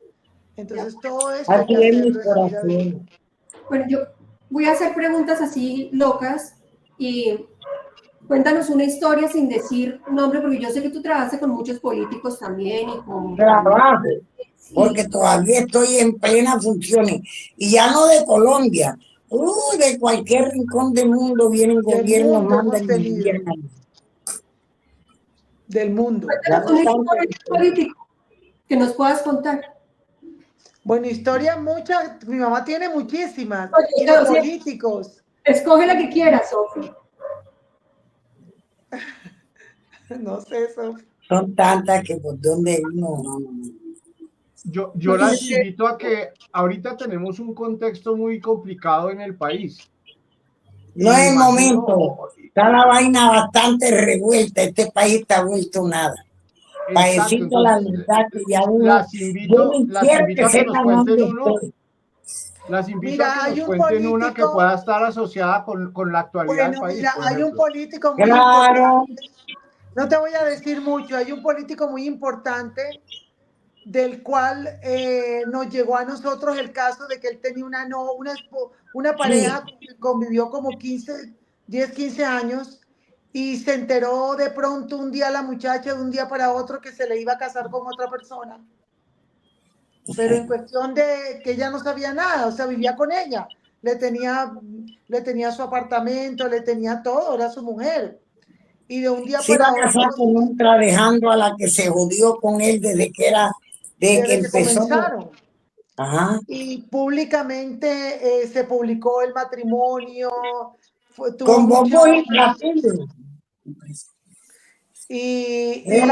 A: Entonces todo esto hay
B: Así
A: que
B: es mi
A: hacerlo en la vida de uno.
B: corazón.
E: Bueno, yo voy a hacer preguntas así locas y cuéntanos una historia sin decir nombre, porque yo sé que tú trabajaste con muchos políticos también y con...
B: Trabajo, porque
E: y-
B: todavía estoy en plenas funciones. Y ya no de Colombia, de cualquier rincón del mundo vienen
A: Del
B: gobiernos,
A: mundo
B: mandan
A: hemos
B: y
A: tenido,
B: gobiernan.
A: del mundo.
B: Ya
E: Cuéntanos
B: no
E: una
B: tanto.
E: historia de un político que nos puedas contar.
A: Bueno, historias muchas, mi mamá tiene muchísimas, y
E: Oye,
A: de
E: o sea,
A: políticos.
E: escoge la que quieras, Sofi.
A: No sé eso.
B: Son tantas que por donde uno.
F: Yo las invito a que ahorita tenemos un contexto muy complicado en el país.
B: No
F: Y me
B: es el
F: imagino,
B: momento. Está la vaina bastante revuelta. Este país está vuelto nada. Para
F: exacto,
B: decirte la
F: entonces
B: verdad que ya uno, yo ni
F: las
B: quiero que
F: invito a que nos
B: sepan
F: cuenten
B: dónde
F: uno,
B: estoy.
F: las invito a que
A: Mira,
F: nos
A: hay un
F: cuenten una que
A: político,
F: pueda estar asociada con la actualidad del
A: bueno,
F: país,
A: mira,
F: por
A: hay un
F: ejemplo.
A: político muy
B: Claro,
A: importante, no te voy a decir mucho, hay un político muy importante del cual nos llegó a nosotros el caso de que él tenía una, no, una
B: sí.
A: pareja que convivió como 10, 15 años y se enteró de pronto un día la muchacha, de un día para otro, que se le iba a casar con otra persona. Pero en cuestión de que ella no sabía nada, o sea, vivía con ella, le tenía su apartamento, le tenía todo, era su mujer. Y de un día
B: Se iba
A: para
B: a
A: otro,
B: casar con otra dejando a la que se jodió con él desde que
A: desde que
B: empezó.
A: comenzaron,
B: Ajá.
A: y públicamente se publicó el matrimonio, tuvo
B: Con
A: mucha...
B: bombos y platillos.
A: Y la
B: Era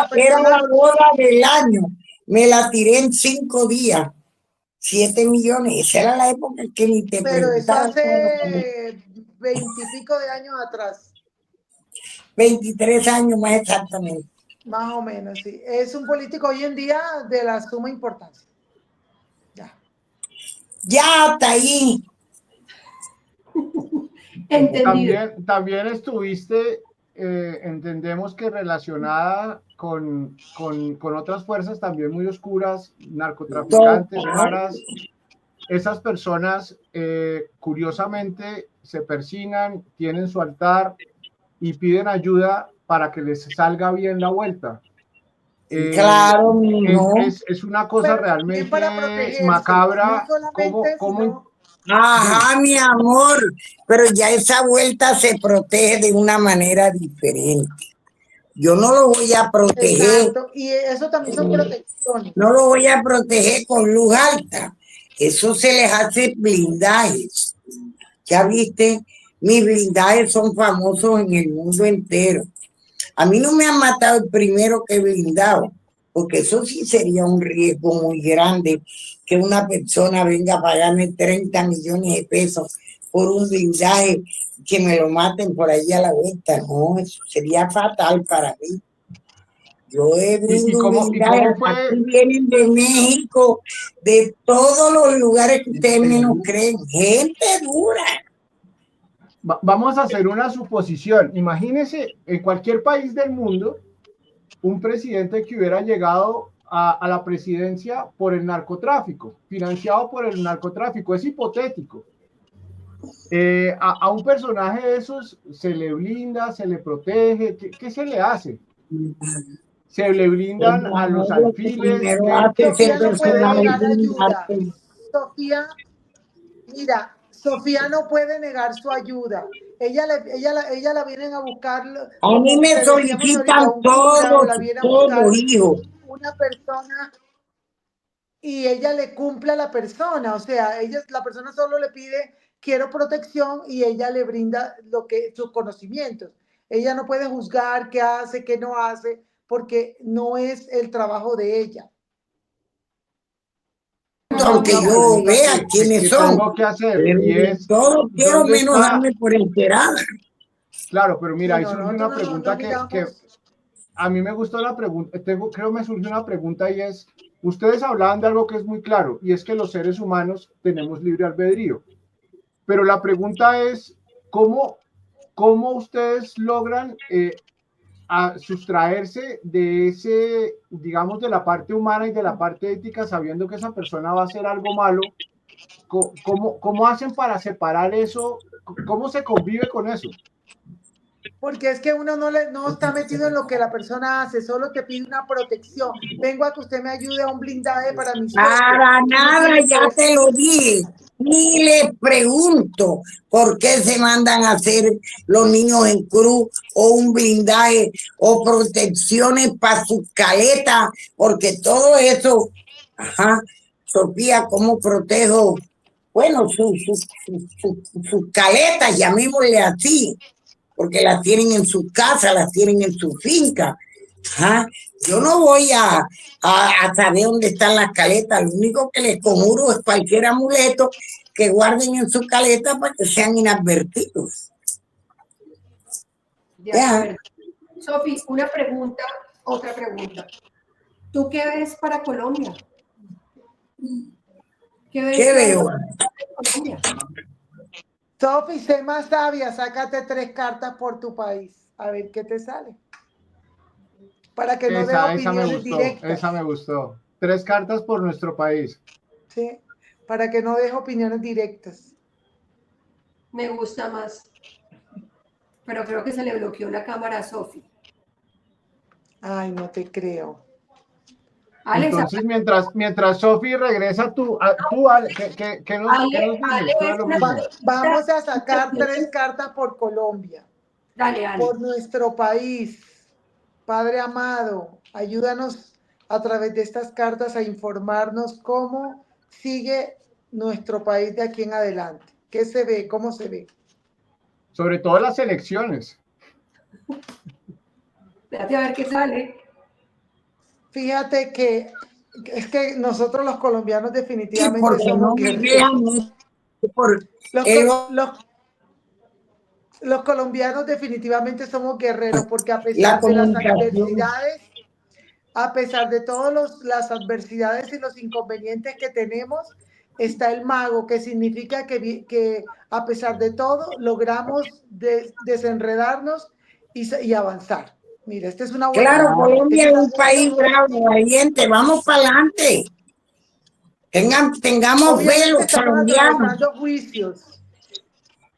A: persona,
B: la boda del año. Me la tiré en 5 días. 7 millones. Esa era la época que ni te
A: pero eso
B: preguntaba.
A: hace 20 y pico de años atrás,
B: 23 años más exactamente.
A: más o menos, sí. Es un político hoy en día de la suma importancia. Ya.
B: Ya hasta ahí.
E: Entendido.
F: También estuviste, entendemos que relacionada con otras fuerzas también muy oscuras, narcotraficantes, maras. Esas personas, curiosamente, se persignan, tienen su altar y piden ayuda para que les salga bien la vuelta.
B: Claro, mijo.
F: Es una cosa
A: Pero también para
F: realmente
A: protegerse, no
F: macabra.
A: solamente,
F: Cómo,
A: sino
F: dime.
B: Ajá, mi amor. Pero ya esa vuelta se protege de una manera diferente. Yo no lo voy a proteger.
A: exacto, y eso también son protecciones.
B: No lo voy a proteger con luz alta. Eso se les hace blindajes. Ya viste, mis blindajes son famosos en el mundo entero. A mí no me han matado el primero que he blindado, porque eso sí sería un riesgo muy grande que una persona venga a pagarme 30 millones de pesos por un blindaje, que me lo maten por ahí a la vuelta. No, eso sería fatal para mí. Yo he
F: ¿Y
B: brindo un
F: y
B: blindaje,
F: cómo
B: aquí
F: fue?
B: vienen de México, de todos los lugares que ustedes menos creen, gente dura.
F: Vamos a hacer una suposición. Imagínese en cualquier país del mundo un presidente que hubiera llegado a la presidencia por el narcotráfico, financiado por el narcotráfico. Es hipotético. A un personaje de esos se le blinda, se le protege. ¿Qué se le hace? Se le blindan
B: El
F: a los
B: amor lo que
F: alfiles.
B: primero hace ese
A: Sofía no puede
B: personaje es
A: negar ayuda.
B: blindarte.
A: Sofía, mira, Sofía no puede negar su ayuda. Ella la vienen a buscar,
B: A mí
A: como
B: me
A: te decíamos ahorita,
B: solicitan
A: un cura, o
B: todos,
A: la viene a buscar
B: todos, hijos.
A: una persona y ella le cumple a la persona. O sea, la persona solo le pide, quiero protección, y ella le brinda sus conocimientos. Ella no puede juzgar qué hace, qué no hace, porque no es el trabajo de ella.
B: Aunque
F: Una
B: yo
F: pregunta
B: vea quiénes
F: que
B: son,
F: tengo que hacer
B: pero
F: y
B: de
F: es,
B: todo quiero
F: ¿dónde
B: menos
F: está?
B: darme por enterada.
F: Claro, pero mira,
A: Sí,
F: ahí
A: no,
F: surge
A: nosotros
F: una
A: no
F: pregunta que
A: miramos.
F: a mí me gustó la pregunta, creo me surge una pregunta y es, ustedes hablaban de algo que es muy claro y es que los seres humanos tenemos libre albedrío, pero la pregunta es, ¿cómo ustedes logran a sustraerse de ese, digamos, de la parte humana y de la parte ética, sabiendo que esa persona va a hacer algo malo. ¿Cómo hacen para separar eso? ¿Cómo se convive con eso?
A: Porque es que uno no está metido en lo que la persona hace, solo te pide una protección. Vengo a que usted me ayude a un blindaje para mi suegro.
B: Para nada, ya te lo dije. Ni le pregunto por qué se mandan a hacer los niños en cruz o un blindaje o protecciones para sus caletas, porque todo eso, ajá, Sofía, ¿cómo protejo? Bueno, sus caletas, llamémosle así, porque las tienen en su casa, las tienen en su finca. Ajá. Yo no voy a saber dónde están las caletas, lo único que les conjuro es cualquier amuleto que guarden en su caleta para que sean inadvertidos.
E: De acuerdo. Sofi, una pregunta, otra pregunta. ¿Tú qué ves para Colombia?
B: ¿Qué veo?
E: Colombia?
A: Sofi, sé más sabia, sácate 3 cartas por tu país, a ver qué te sale. Para que no dé opiniones directas.
F: Esa me gustó. 3 cartas por nuestro país.
A: Sí, para que no deje opiniones directas.
E: Me gusta más. Pero creo que se le bloqueó la cámara a Sofi.
A: Ay, no te creo.
E: Alex,
F: Entonces, mientras Sofi regresa, tú Ale, ¿qué nos dices?
A: Vamos a sacar 3 cartas por Colombia.
E: Dale, Ale.
A: Por nuestro país. Padre amado, ayúdanos a través de estas cartas a informarnos cómo sigue nuestro país de aquí en adelante. ¿Qué se ve? ¿Cómo se ve?
F: Sobre todo las elecciones.
E: Espérate a ver qué sale.
A: Fíjate que es que nosotros los colombianos definitivamente somos guerreros. Los colombianos definitivamente somos guerreros porque a pesar de las adversidades, a pesar de todas las adversidades y los inconvenientes que tenemos, está el mago, que significa que a pesar de todo logramos desenredarnos y avanzar. Mira, esta es una buena.
B: Claro, Colombia es un país bravo, valiente, vamos para adelante. Tengamos fe los colombianos.
A: Juicios.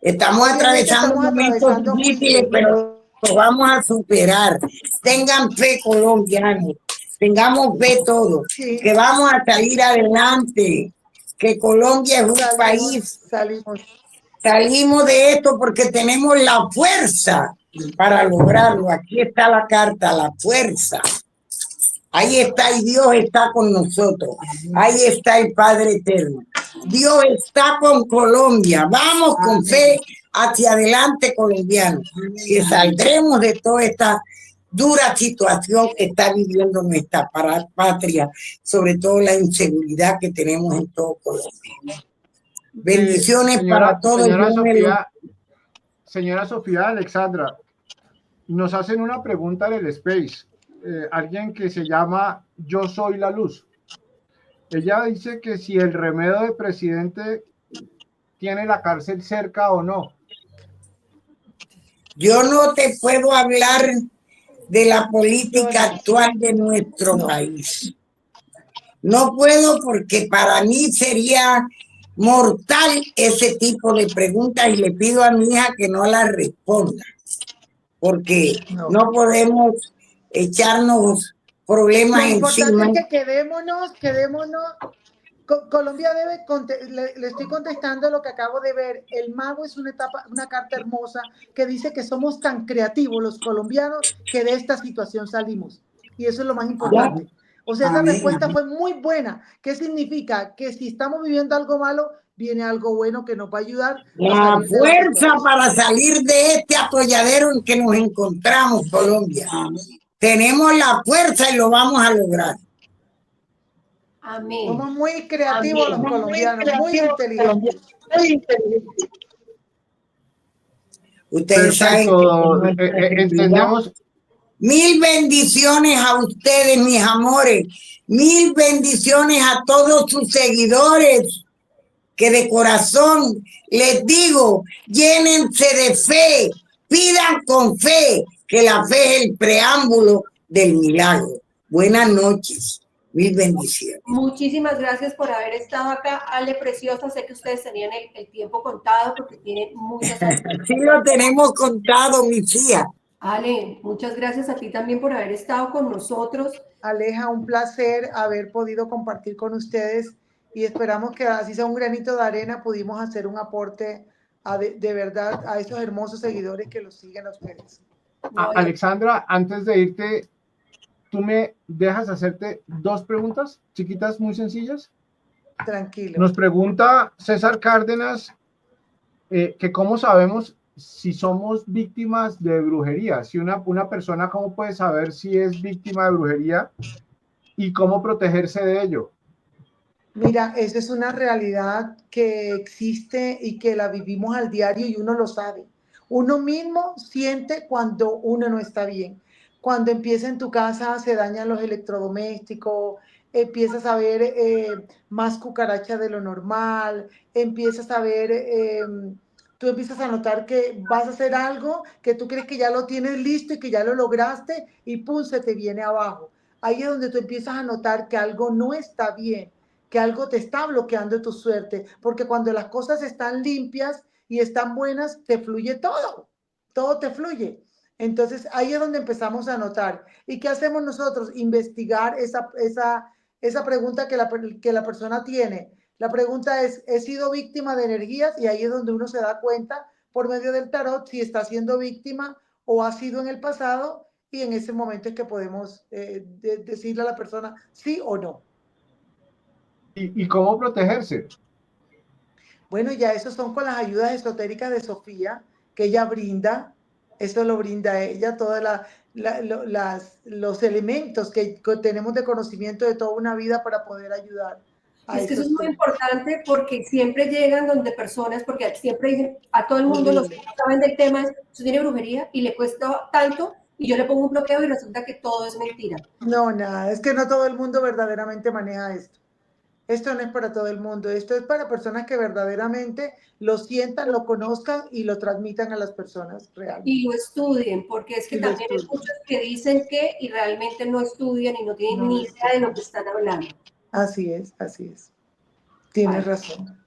B: Estamos atravesando momentos difíciles, pero lo vamos a superar. Tengan fe, colombianos. Tengamos fe todos, que vamos a salir adelante, que Colombia es un país. Salimos de esto porque tenemos la fuerza para lograrlo. Aquí está la carta, la fuerza. Ahí está, y Dios está con nosotros. Ahí está el Padre Eterno. Dios está con Colombia. Vamos con fe hacia adelante, colombianos, que saldremos de toda esta dura situación que está viviendo nuestra patria, sobre todo la inseguridad que tenemos en todo Colombia. Bendiciones para todos.
F: Señora Sofía Alexandra, nos hacen una pregunta en el Space. Alguien que se llama Yo Soy la Luz. Ella dice que si el remedio del presidente tiene la cárcel cerca o no.
B: Yo no te puedo hablar de la política actual de nuestro país. No puedo porque para mí sería mortal ese tipo de preguntas y le pido a mi hija que no las responda. Porque no podemos echarnos problemas encima.
A: Lo importante es que quedémonos. Colombia debe, le estoy contestando lo que acabo de ver. El mago es una carta hermosa que dice que somos tan creativos los colombianos que de esta situación salimos. Y eso es lo más importante. O sea, esa respuesta fue muy buena. ¿Qué significa? Que si estamos viviendo algo malo, viene algo bueno que nos va a ayudar.
B: La fuerza para salir de este atolladero en que nos encontramos, Colombia. Tenemos la fuerza y lo vamos a lograr.
E: Amén.
A: Somos muy creativos los colombianos, muy inteligentes.
B: Ustedes saben que
F: entendemos.
B: Mil bendiciones a ustedes, mis amores. Mil bendiciones a todos sus seguidores. Que de corazón les digo, llénense de fe, pidan con fe, que la fe es el preámbulo del milagro. Buenas noches, mil bendiciones.
E: Muchísimas gracias por haber estado acá, Ale Preciosa. Sé que ustedes tenían el tiempo contado porque tienen muchas...
B: Sí lo tenemos contado, mi tía.
E: Ale, muchas gracias a ti también por haber estado con nosotros.
A: Aleja, un placer haber podido compartir con ustedes y esperamos que así sea un granito de arena, pudimos hacer un aporte de verdad a esos hermosos seguidores que los siguen a ustedes.
F: Alexandra, antes de irte, ¿tú me dejas hacerte 2 preguntas chiquitas, muy sencillas?
A: Tranquilo.
F: Nos pregunta César Cárdenas que cómo sabemos si somos víctimas de brujería, si una persona cómo puede saber si es víctima de brujería y cómo protegerse de ello.
A: Mira, esa es una realidad que existe y que la vivimos al diario y uno lo sabe. Uno mismo siente cuando uno no está bien. Cuando empieza en tu casa se dañan los electrodomésticos, empiezas a ver más cucarachas de lo normal, empiezas a ver, tú empiezas a notar que vas a hacer algo que tú crees que ya lo tienes listo y que ya lo lograste y pum, se te viene abajo. Ahí es donde tú empiezas a notar que algo no está bien, que algo te está bloqueando tu suerte, porque cuando las cosas están limpias y están buenas, te fluye todo, todo te fluye. Entonces ahí es donde empezamos a notar. ¿Y qué hacemos nosotros? Investigar esa pregunta que la persona tiene. La pregunta es, ¿he sido víctima de energías? Y ahí es donde uno se da cuenta por medio del tarot si está siendo víctima o ha sido en el pasado, y en ese momento es que podemos decirle a la persona sí o no.
F: ¿Y cómo protegerse?
A: Bueno, ya esos son con las ayudas esotéricas de Sofía, que ella brinda, eso lo brinda ella, todos los elementos que tenemos de conocimiento de toda una vida para poder ayudar a
E: Es que eso es
A: esos
E: muy
A: temas.
E: importante porque siempre llegan donde personas, porque siempre dicen a todo el mundo, los que no saben del tema, eso tiene brujería y le cuesta tanto, y yo le pongo un bloqueo y resulta que todo es mentira.
A: No, nada, es que no todo el mundo verdaderamente maneja esto. Esto no es para todo el mundo, esto es para personas que verdaderamente lo sientan, lo conozcan y lo transmitan a las personas reales.
E: Y lo estudien, porque es que también hay muchos que dicen que y realmente no estudian y no tienen ni idea de lo que están hablando.
A: Así es, así es. Tienes razón.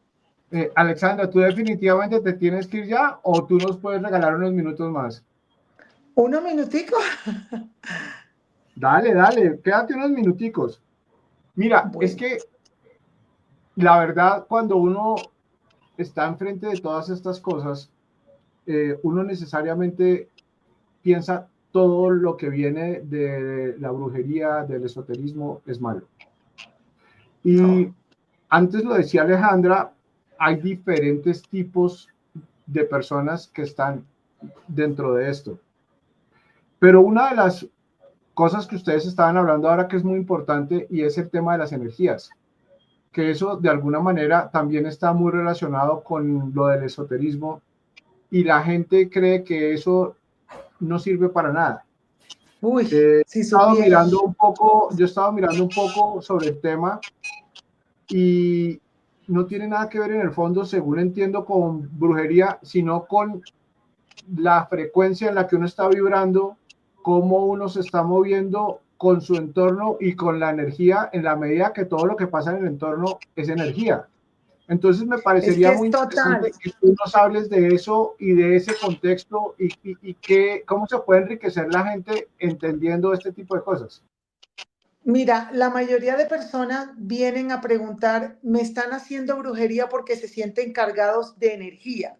F: Alexandra, ¿tú definitivamente te tienes que ir ya o tú nos puedes regalar unos minutos más?
A: ¿Unos minuticos?
F: Dale, dale, quédate unos minuticos. Mira,
A: Bueno.
F: es que la verdad, cuando uno está enfrente de todas estas cosas, uno necesariamente piensa todo lo que viene de la brujería, del esoterismo, es malo. Y antes lo decía Alejandra, hay diferentes tipos de personas que están dentro de esto. Pero una de las cosas que ustedes estaban hablando ahora que es muy importante y es el tema de las energías, que eso de alguna manera también está muy relacionado con lo del esoterismo y la gente cree que eso no sirve para nada.
A: Uy,
F: yo he estado mirando un poco sobre el tema y no tiene nada que ver en el fondo, según entiendo, con brujería, sino con la frecuencia en la que uno está vibrando, cómo uno se está moviendo con su entorno y con la energía, en la medida que todo lo que pasa en el entorno es energía. Entonces me parecería muy interesante que tú nos hables de eso y de ese contexto y cómo se puede enriquecer la gente entendiendo este tipo de cosas.
A: Mira, la mayoría de personas vienen a preguntar, ¿me están haciendo brujería porque se sienten cargados de energía?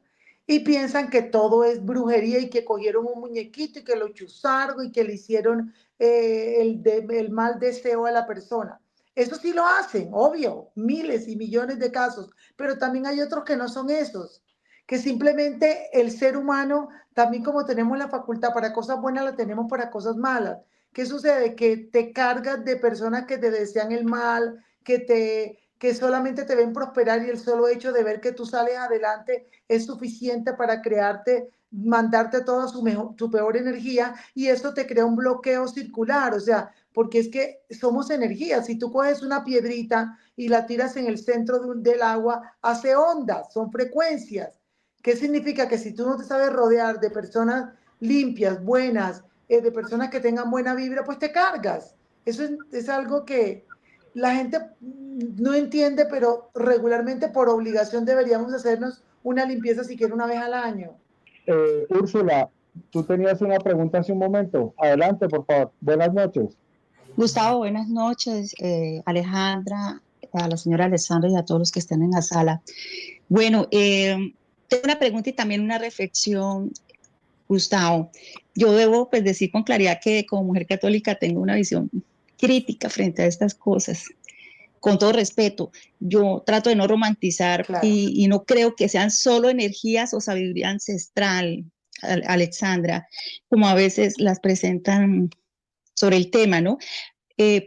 A: Y piensan que todo es brujería y que cogieron un muñequito y que lo chuzaron y que le hicieron el mal deseo a la persona. Eso sí lo hacen, obvio, miles y millones de casos, pero también hay otros que no son esos, que simplemente el ser humano, también como tenemos la facultad para cosas buenas, la tenemos para cosas malas. ¿Qué sucede? Que te cargas de personas que te desean el mal, que solamente te ven prosperar y el solo hecho de ver que tú sales adelante es suficiente para crearte, mandarte toda su peor energía, y eso te crea un bloqueo circular, o sea, porque es que somos energía. Si tú coges una piedrita y la tiras en el centro del agua, hace ondas, son frecuencias. ¿Qué significa? Que si tú no te sabes rodear de personas limpias, buenas, de personas que tengan buena vibra, pues te cargas. Eso es algo que la gente no entiende, pero regularmente por obligación deberíamos hacernos una limpieza siquiera una vez al año.
F: Úrsula, tú tenías una pregunta hace un momento. Adelante, por favor. Buenas noches.
G: Gustavo, buenas noches. Alejandra, a la señora Alessandra y a todos los que están en la sala. Bueno, tengo una pregunta y también una reflexión, Gustavo. Yo debo pues decir con claridad que como mujer católica tengo una visión crítica frente a estas cosas. Con todo respeto, yo trato de no romantizar
A: Claro.
G: y no creo que sean solo energías o sabiduría ancestral, Alexandra, como a veces las presentan sobre el tema, ¿no?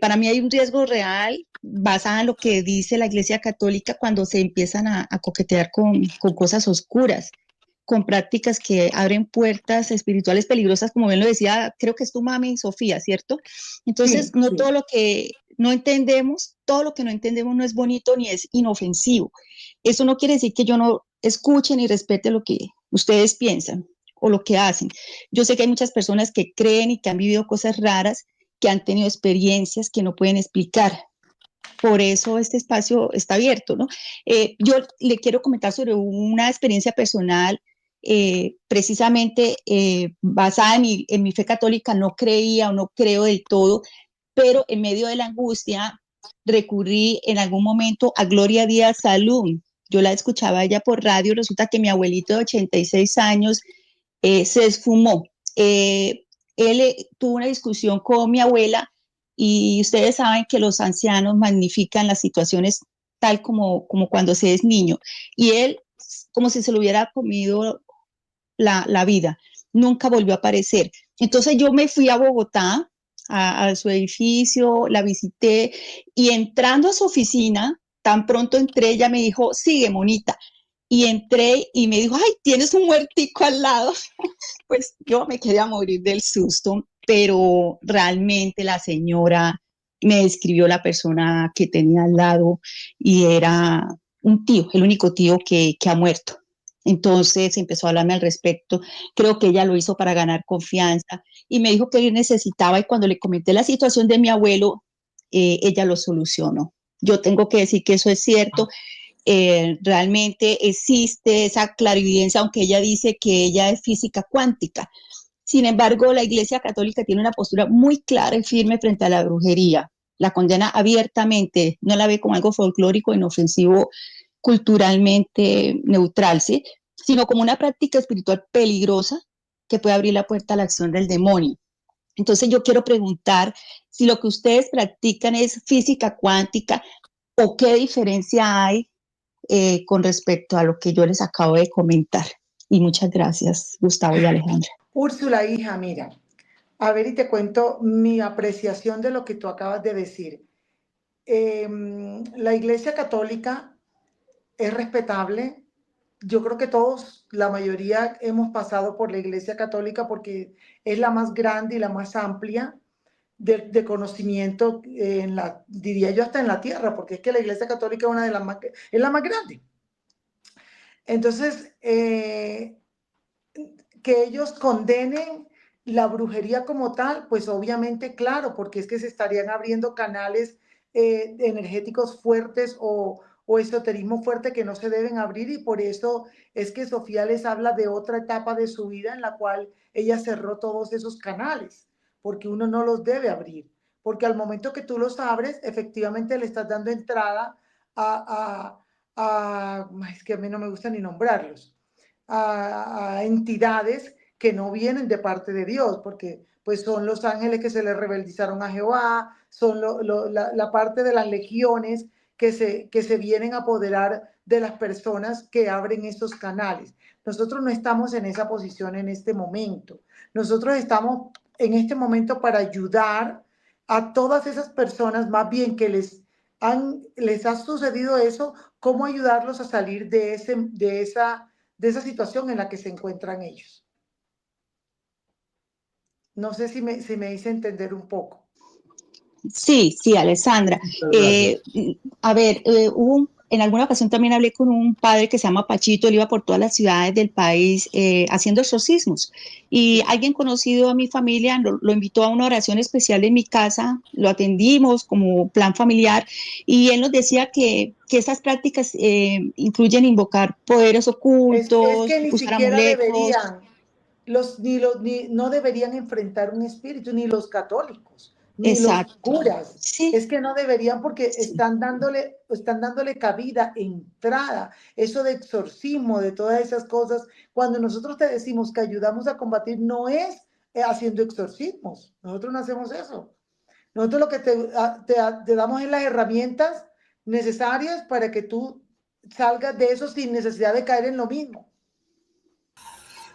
G: Para mí hay un riesgo real basado en lo que dice la Iglesia Católica cuando se empiezan a coquetear con cosas oscuras, con prácticas que abren puertas espirituales peligrosas, como bien lo decía, creo que es tu mami, Sofía, ¿cierto? Entonces,
A: Sí,
G: no
A: sí.
G: todo lo que no entendemos, todo lo que no entendemos no es bonito ni es inofensivo. Eso no quiere decir que yo no escuche ni respete lo que ustedes piensan o lo que hacen. Yo sé que hay muchas personas que creen y que han vivido cosas raras, que han tenido experiencias que no pueden explicar. Por eso este espacio está abierto, ¿no? Yo le quiero comentar sobre una experiencia personal, precisamente basada en mi fe católica, no creía o no creo del todo, pero en medio de la angustia recurrí en algún momento a Gloria Díaz Salum. Yo la escuchaba ella por radio, resulta que mi abuelito de 86 años se esfumó. Él tuvo una discusión con mi abuela y ustedes saben que los ancianos magnifican las situaciones tal como cuando se es niño. Y él, como si se lo hubiera comido la vida, nunca volvió a aparecer. Entonces yo me fui a Bogotá, a su edificio, la visité y entrando a su oficina, tan pronto entré, ella me dijo, sigue, monita. Y entré y me dijo, ay, tienes un muertico al lado. Pues yo me quería morir del susto, pero realmente la señora me describió la persona que tenía al lado y era un tío, el único tío que ha muerto. Entonces empezó a hablarme al respecto. Creo que ella lo hizo para ganar confianza y me dijo que él necesitaba y cuando le comenté la situación de mi abuelo, ella lo solucionó. Yo tengo que decir que eso es cierto. Realmente existe esa clarividencia, aunque ella dice que ella es física cuántica. Sin embargo, la Iglesia Católica tiene una postura muy clara y firme frente a la brujería. La condena abiertamente, no la ve como algo folclórico, inofensivo, culturalmente neutral, ¿sí? Sino como una práctica espiritual peligrosa que puede abrir la puerta a la acción del demonio. Entonces yo quiero preguntar si lo que ustedes practican es física cuántica o qué diferencia hay con respecto a lo que yo les acabo de comentar. Y muchas gracias, Gustavo y Alejandra.
A: Úrsula, hija, mira, a ver y te cuento mi apreciación de lo que tú acabas de decir. La Iglesia Católica es respetable. Yo creo que todos, la mayoría, hemos pasado por la Iglesia Católica porque es la más grande y la más amplia de conocimiento, diría yo, hasta en la tierra, porque es que la Iglesia Católica es una de las más, es la más grande. Entonces, que ellos condenen la brujería como tal, pues obviamente, claro, porque es que se estarían abriendo canales energéticos fuertes o esoterismo fuerte que no se deben abrir y por eso es que Sofía les habla de otra etapa de su vida en la cual ella cerró todos esos canales, porque uno no los debe abrir, porque al momento que tú los abres, efectivamente le estás dando entrada es que a mí no me gusta ni nombrarlos, a entidades que no vienen de parte de Dios, porque pues son los ángeles que se le rebeldizaron a Jehová, son la parte de las legiones que se vienen a apoderar de las personas que abren esos canales. Nosotros no estamos en esa posición en este momento. Nosotros estamos en este momento para ayudar a todas esas personas, más bien que les ha sucedido eso, cómo ayudarlos a salir de esa situación en la que se encuentran ellos. No sé si me hice entender un poco.
G: Sí, sí, Alessandra. A ver, en alguna ocasión también hablé con un padre que se llama Pachito, él iba por todas las ciudades del país haciendo exorcismos. Y alguien conocido a mi familia lo invitó a una oración especial en mi casa, lo atendimos como plan familiar, y él nos decía que esas prácticas incluyen invocar poderes
A: Es
G: ocultos,
A: que ni
G: usar
A: siquiera
G: amuletos.
A: deberían, no deberían enfrentar un espíritu, ni los católicos, ni los
G: Exacto.
A: curas.
G: Sí,
A: Es que no deberían porque
G: sí.
A: están dándole cabida, entrada, eso de exorcismo, de todas esas cosas. Cuando nosotros te decimos que ayudamos a combatir, no es haciendo exorcismos. Nosotros no hacemos eso. Nosotros lo que te damos es las herramientas necesarias para que tú salgas de eso sin necesidad de caer en lo mismo.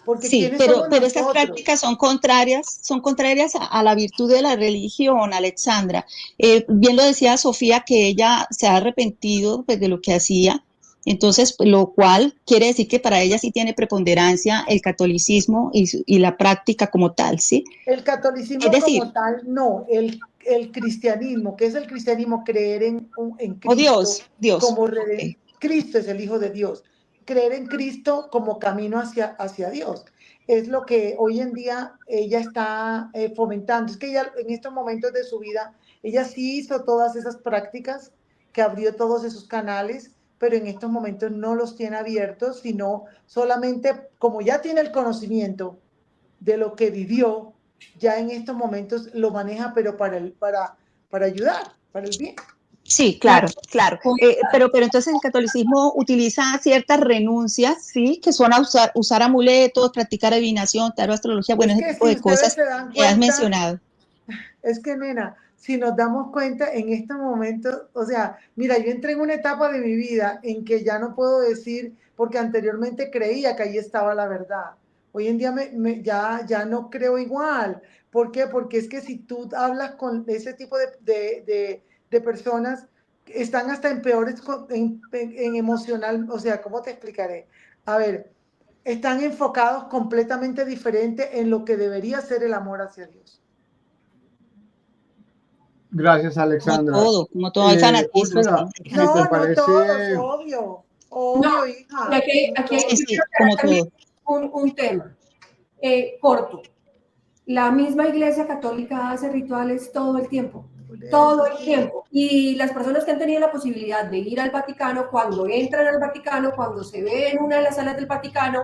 A: Porque
G: Sí,
A: ¿quiénes somos
G: pero estas
A: nosotros?
G: prácticas son contrarias a la virtud de la religión, Alexandra. Bien lo decía Sofía, que ella se ha arrepentido pues, de lo que hacía, entonces, lo cual quiere decir que para ella sí tiene preponderancia el catolicismo y la práctica como tal, ¿sí?
A: El
G: Es
A: catolicismo como
G: decir,
A: tal, no. El cristianismo, ¿qué es el cristianismo? Creer en
G: oh
A: Cristo
G: Dios,
A: como
G: ok.
A: Cristo es el Hijo de Dios. Creer en Cristo como camino hacia Dios. Es lo que hoy en día ella está fomentando. Es que ella en estos momentos de su vida, ella sí hizo todas esas prácticas, que abrió todos esos canales, pero en estos momentos no los tiene abiertos, sino solamente como ya tiene el conocimiento de lo que vivió, ya en estos momentos lo maneja, pero para ayudar, para el bien.
G: Sí,
E: Claro,
G: claro, claro.
E: pues,
G: Pero entonces el catolicismo utiliza ciertas renuncias, ¿sí? Que son a usar amuletos, practicar adivinación, tarot, astrología, bueno,
A: Es
G: ese
A: que
G: tipo
A: si
G: de
A: ustedes
G: cosas
A: se dan
G: que has
A: cuenta,
G: mencionado.
A: es que nena, si nos damos cuenta en estos momentos, o sea, mira, yo entré en una etapa de mi vida en que ya no puedo decir, porque anteriormente creía que ahí estaba la verdad. Hoy en día ya no creo igual. ¿Por qué? Porque es que si tú hablas con ese tipo de personas, están hasta en peores, en emocional, o sea, ¿cómo te explicaré? A ver, están enfocados completamente diferente en lo que debería ser el amor hacia Dios.
F: Gracias, Alexandra.
G: Como todo el fanatismo,
F: Úrsula,
G: sí.
F: si te
A: No, no todos,
F: parece,
A: obvio,
E: no,
A: obvio,
E: y
A: hija,
E: aquí,
A: no
E: aquí hay
G: Sí,
A: todos.
G: sí,
E: quiero
G: como
E: aclarar también
G: todo.
E: un tema corto. La misma Iglesia Católica hace rituales todo el tiempo,
A: Por
E: todo
A: eso
E: el
A: sí.
E: tiempo. Y las personas que han tenido la posibilidad de ir al Vaticano, cuando entran al Vaticano, cuando se ve en una de las salas del Vaticano,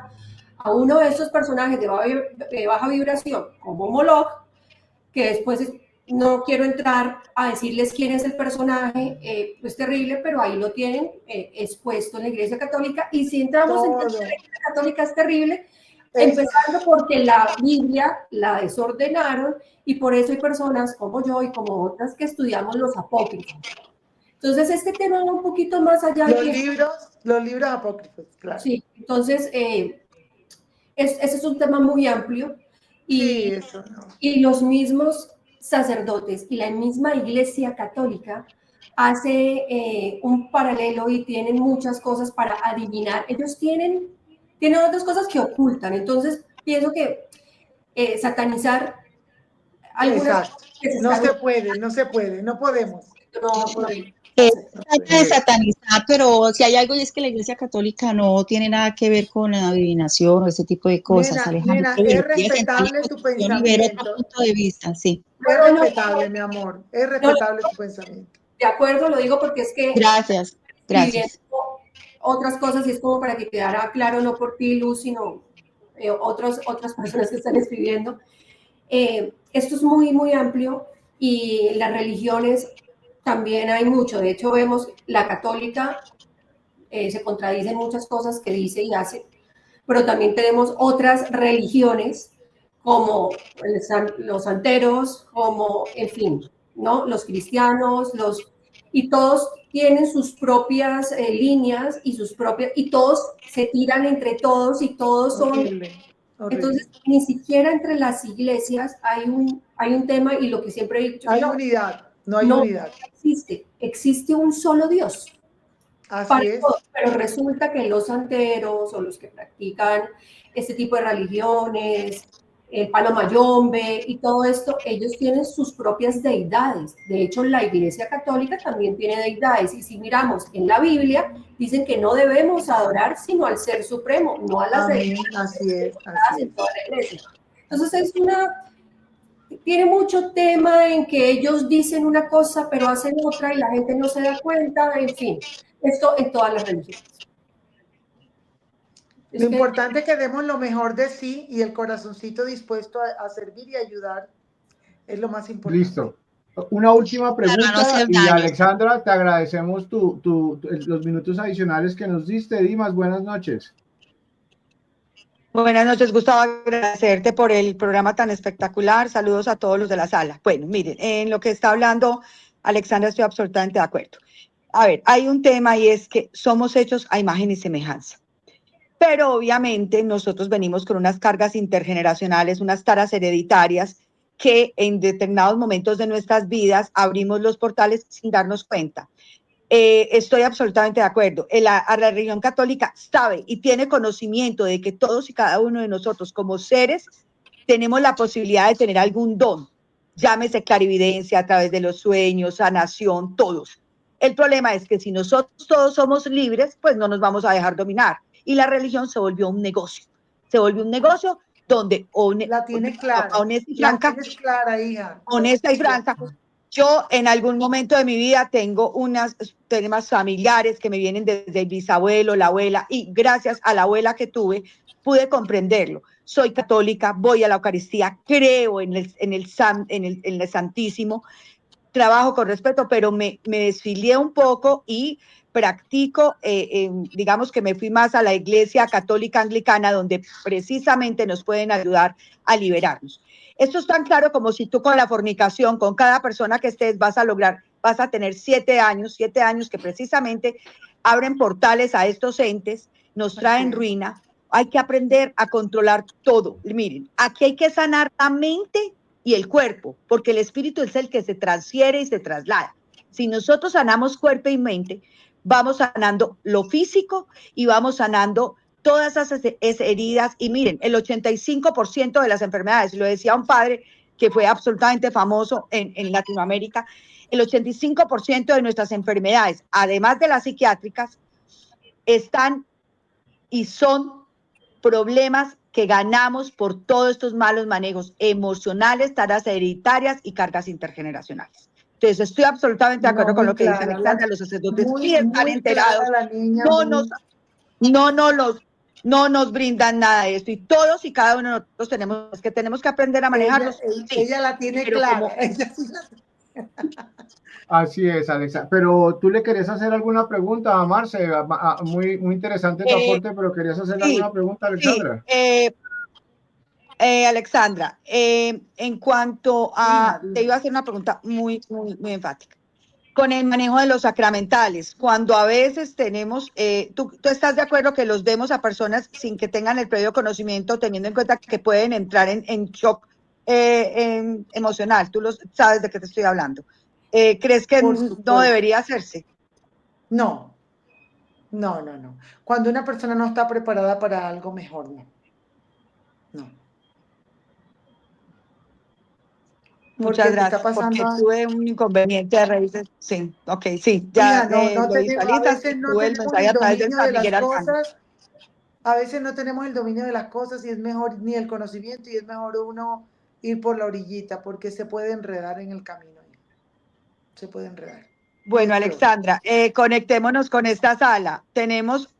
E: a uno de esos personajes de baja vibración, como Moloch, que después no quiero entrar a decirles quién es el personaje, pues terrible, pero ahí lo tienen expuesto en la Iglesia Católica. Y si entramos en la
A: Todo.
E: Iglesia Católica es terrible,
A: Es,
E: empezando porque la Biblia la desordenaron y por eso hay personas como yo y como otras que estudiamos los apócrifos. Entonces, este tema va un poquito más allá
A: los
E: que eso.
A: libros, los libros apócrifos, claro.
E: Sí, entonces, ese es un tema muy amplio
A: Sí,
E: y,
A: eso no.
E: y los mismos sacerdotes y la misma Iglesia Católica hace un paralelo y tienen muchas cosas para adivinar. Ellos tienen otras cosas que ocultan. Entonces, pienso que satanizar algunas
A: Exacto.
E: cosas que se
A: No
E: están
A: se puede, no se puede, no podemos.
E: no,
A: No podemos.
G: Eh,
A: No
G: Trata de
A: podemos.
G: satanizar, pero si hay algo y es que la Iglesia Católica no tiene nada que ver con la adivinación o ese tipo de cosas, Alejandro.
A: Nena,
G: Pero
A: es
G: debería sentar la
A: respetable tu
G: posición y ver otro
A: pensamiento.
G: punto de vista, sí.
A: Es
E: no, no,
A: respetable, mi amor. Es
E: no,
A: respetable tu pensamiento.
E: de acuerdo, lo digo porque es que
G: Gracias,
E: escribiendo
G: gracias.
E: otras cosas y es como para que quedara claro, no por ti, Luz, sino otras personas que están escribiendo. Esto es muy, muy amplio y las religiones también hay mucho. De hecho, vemos la católica se contradice en muchas cosas que dice y hace, pero también tenemos otras religiones como los santeros, como, en fin, ¿no? Los cristianos, y todos tienen sus propias líneas y sus propias, y todos se tiran entre todos y todos son,
A: Horrible, horrible.
E: entonces ni siquiera entre las iglesias hay un tema y lo que siempre he dicho,
A: Hay
E: no,
A: unidad, no hay
E: no
A: unidad.
E: existe un solo Dios para
A: Así es.
E: todo, pero resulta que los santeros o los que practican este tipo de religiones el palo mayombe y todo esto, ellos tienen sus propias deidades. De hecho, la Iglesia Católica también tiene deidades. Y si miramos en la Biblia, dicen que no debemos adorar sino al Ser Supremo, no a las
A: Amén,
E: deidades
A: así es, así
E: en
A: es.
E: toda la Iglesia. Entonces tiene mucho tema en que ellos dicen una cosa pero hacen otra y la gente no se da cuenta, en fin, esto en todas las religiones.
A: Lo importante es que demos lo mejor de sí y el corazoncito dispuesto a servir y ayudar es lo más importante.
F: Listo. Una última pregunta
G: no hacer
F: y
G: daño.
F: Alexandra, te agradecemos los minutos adicionales que nos diste. Dimas, buenas noches.
H: Buenas noches, Gustavo, agradecerte por el programa tan espectacular. Saludos a todos los de la sala. Bueno, miren, en lo que está hablando Alexandra estoy absolutamente de acuerdo. A ver, hay un tema y es que somos hechos a imagen y semejanza. Pero obviamente nosotros venimos con unas cargas intergeneracionales, unas taras hereditarias que en determinados momentos de nuestras vidas abrimos los portales sin darnos cuenta. Estoy absolutamente de acuerdo. La religión católica sabe y tiene conocimiento de que todos y cada uno de nosotros como seres tenemos la posibilidad de tener algún don, llámese clarividencia a través de los sueños, sanación, todos. El problema es que si nosotros todos somos libres, pues no nos vamos a dejar dominar. Y la religión se volvió un negocio. Se volvió un negocio donde
A: la tienes clara,
H: honesta y franca,
A: la tienes clara, hija.
H: Honesta y franca. Yo en algún momento de mi vida tengo unas temas familiares que me vienen desde el bisabuelo, la abuela, y gracias a la abuela que tuve pude comprenderlo. Soy católica, voy a la Eucaristía, creo en el Santísimo, trabajo con respeto, pero me desfilié un poco y practico, digamos que me fui más a la iglesia católica anglicana, donde precisamente nos pueden ayudar a liberarnos. Esto es tan claro como si tú con la fornicación, con cada persona que estés, vas a tener 7 años que precisamente abren portales a estos entes, nos traen ruina. Hay que aprender a controlar todo. Miren, aquí hay que sanar la mente y el cuerpo, porque el espíritu es el que se transfiere y se traslada. Si nosotros sanamos cuerpo y mente, vamos sanando lo físico y vamos sanando todas esas heridas. Y miren, el 85% de las enfermedades, lo decía un padre que fue absolutamente famoso en Latinoamérica, el 85% de nuestras enfermedades, además de las psiquiátricas, están y son problemas que ganamos por todos estos malos manejos emocionales, taras hereditarias y cargas intergeneracionales. Entonces, estoy absolutamente de acuerdo con lo que dice Alexandra, los sacerdotes sí están enterados, no nos brindan nada de esto, y todos y cada uno de nosotros tenemos que aprender a manejarlos.
A: Ella la tiene clara.
F: Así es, Alexa. Pero tú le querías hacer alguna pregunta a Marce, muy interesante tu aporte, pero querías hacerle alguna pregunta a Alexandra.
H: Alexandra, en cuanto a, te iba a hacer una pregunta muy enfática. Con el manejo de los sacramentales, cuando a veces tenemos, ¿tú estás de acuerdo que los demos a personas sin que tengan el previo conocimiento, teniendo en cuenta que pueden entrar en shock emocional? Tú sabes de qué te estoy hablando. ¿Crees que no debería hacerse?
A: No. Cuando una persona no está preparada para algo, mejor no.
H: Muchas gracias, porque tuve un inconveniente de raíces. Sí, ok, sí, ya lo visualizas, tuve el mensaje a través del San Miguel Arcángel.
A: A veces no tenemos el dominio de las cosas y es mejor ni el conocimiento, y es mejor uno ir por la orillita, porque se puede enredar en el camino. Se puede enredar.
H: Bueno, Alexandra, conectémonos con esta sala. Tenemos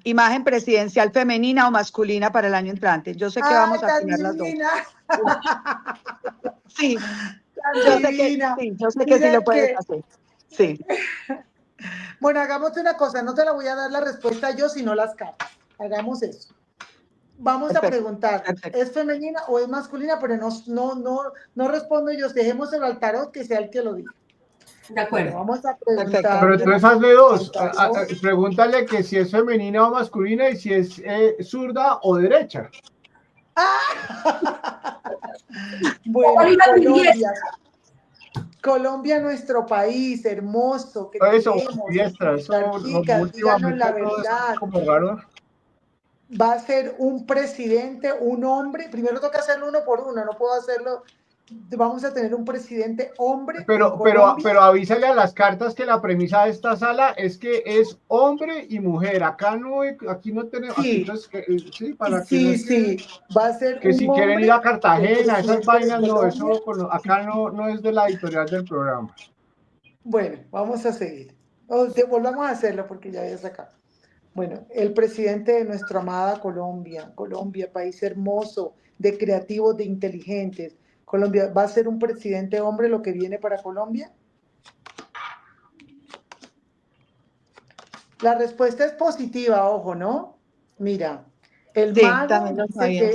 H: imagen presidencial femenina o masculina para el año entrante. Yo sé que vamos a tener las dos. Sí, yo sé que sí lo puedes hacer. Sí.
A: Bueno, hagamos una cosa, no te la voy a dar la respuesta yo, sino las cartas. Hagamos eso. Vamos a preguntar, ¿es femenina o es masculina? Pero no respondo yo, dejémoselo al tarot, que sea el que lo diga.
E: De acuerdo.
A: Bueno, vamos a preguntar.
F: Pero entonces hazle dos. Pregúntale que si es femenina o masculina y si es zurda o derecha.
A: Bueno, Colombia, nuestro país hermoso. Que
F: eso,
A: tenemos,
F: diestra, eso
A: chicas, díganos la verdad.
F: Como raro.
A: va a ser un presidente, un hombre. Primero toca hacerlo uno por uno, no puedo hacerlo. Vamos a tener un presidente hombre en Colombia.
F: Pero avísale a las cartas que la premisa de esta sala es que es hombre y mujer. Acá no, aquí no tenemos, aquí
A: Sí,
F: entonces, sí, para que no
A: sí,
F: es que,
A: sí, va a ser
F: que
A: un
F: si quieren ir
A: hombre
F: a
A: el
F: Cartagena, esas
A: presidente de
F: vainas, no,
A: Colombia.
F: eso acá no es de la editorial del programa.
A: Bueno, vamos a seguir. Volvamos a hacerlo porque ya había sacado. Bueno, el presidente de nuestra amada Colombia, Colombia, país hermoso, de creativos, de inteligentes. Colombia, ¿va a ser un presidente hombre lo que viene para Colombia? La respuesta es positiva, ojo, ¿no? Mira, el
H: Sí,
A: mago
H: también lo sabía.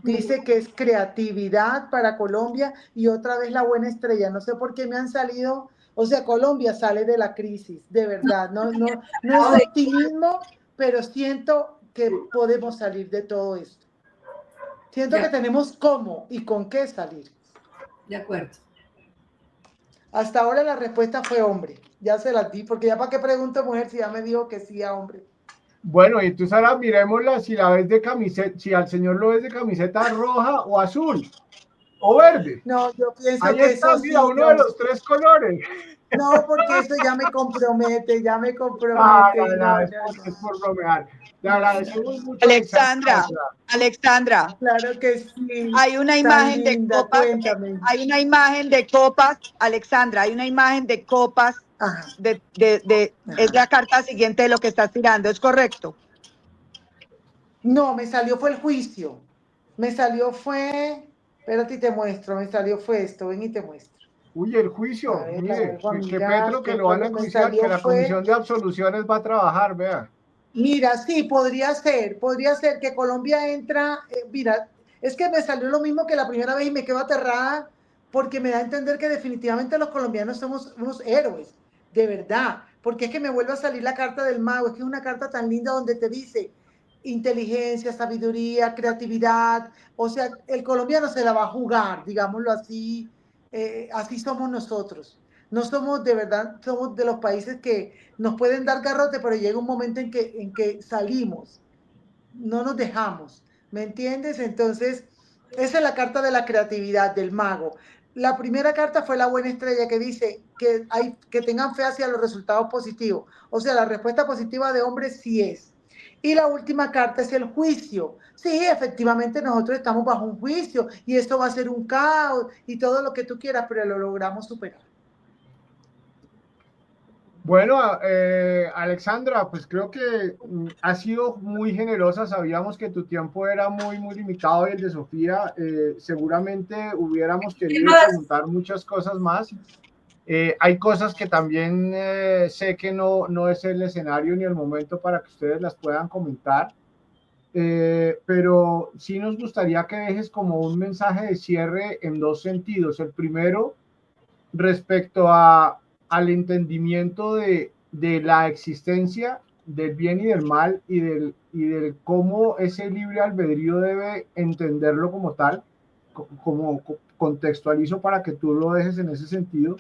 A: dice que es creatividad para Colombia y otra vez la buena estrella. No sé por qué me han salido, o sea, Colombia sale de la crisis, de verdad. No es optimismo, pero siento que podemos salir de todo esto. Siento que tenemos cómo y con qué salir.
E: De acuerdo.
A: Hasta ahora la respuesta fue hombre. Ya se las di, porque ya para qué pregunto mujer si ya me dijo que sí a hombre.
F: Bueno, y entonces ahora miremosla si la ves de camiseta, si al señor lo ves de camiseta roja o azul o verde.
A: No, yo pienso
F: Ahí
A: que
F: está,
A: eso
F: mira,
A: sí,
F: uno de
A: no.
F: los tres colores.
A: No, porque eso ya me compromete, ya me
F: No,
A: compromete. No, no,
F: es
A: no.
F: por bromear. Le
A: No,
F: agradecemos mucho,
H: Alexandra,
F: Alexandra.
H: Alexandra,
A: claro que sí.
H: hay una
A: Tan
H: imagen de
A: linda,
H: copas,
A: cuéntame.
H: hay una imagen de copas, Alexandra, hay una imagen de copas
A: Ajá,
H: es la
A: ajá.
H: carta siguiente de lo que estás tirando, ¿es correcto?
A: No, me salió fue el juicio. Me salió fue, espérate y te muestro, me salió fue esto, ven y te muestro.
F: Uy, el
A: A
F: juicio,
A: ver, la
F: mire,
A: vuelvo a
F: que
A: mirar,
F: Petro que
A: que
F: lo
A: fue
F: van a
A: lo que me
F: enjuiciar, que
A: salió
F: la
A: fue.
F: comisión de absoluciones va a trabajar, vea.
A: Mira, sí, podría ser que Colombia entra, mira, es que me salió lo mismo que la primera vez y me quedo aterrada porque me da a entender que definitivamente los colombianos somos unos héroes, de verdad, porque es que me vuelve a salir la carta del mago, es que es una carta tan linda donde te dice inteligencia, sabiduría, creatividad, o sea, el colombiano se la va a jugar, digámoslo así, así somos nosotros. No somos de verdad, somos de los países que nos pueden dar garrote, pero llega un momento en que salimos, no nos dejamos, ¿me entiendes? Entonces, esa es la carta de la creatividad del mago. La primera carta fue la buena estrella que dice que tengan fe hacia los resultados positivos. O sea, la respuesta positiva de hombre sí es. Y la última carta es el juicio. Sí, efectivamente nosotros estamos bajo un juicio y esto va a ser un caos y todo lo que tú quieras, pero lo logramos superar.
F: Bueno, Alexandra, pues creo que ha sido muy generosa. Sabíamos que tu tiempo era muy limitado y el de Sofía. Seguramente hubiéramos querido preguntar muchas cosas más. Hay cosas que también sé que no es el escenario ni el momento para que ustedes las puedan comentar. Pero sí nos gustaría que dejes como un mensaje de cierre en dos sentidos. El primero, respecto al entendimiento de la existencia del bien y del mal y del cómo ese libre albedrío debe entenderlo como tal, como contextualizo para que tú lo dejes en ese sentido.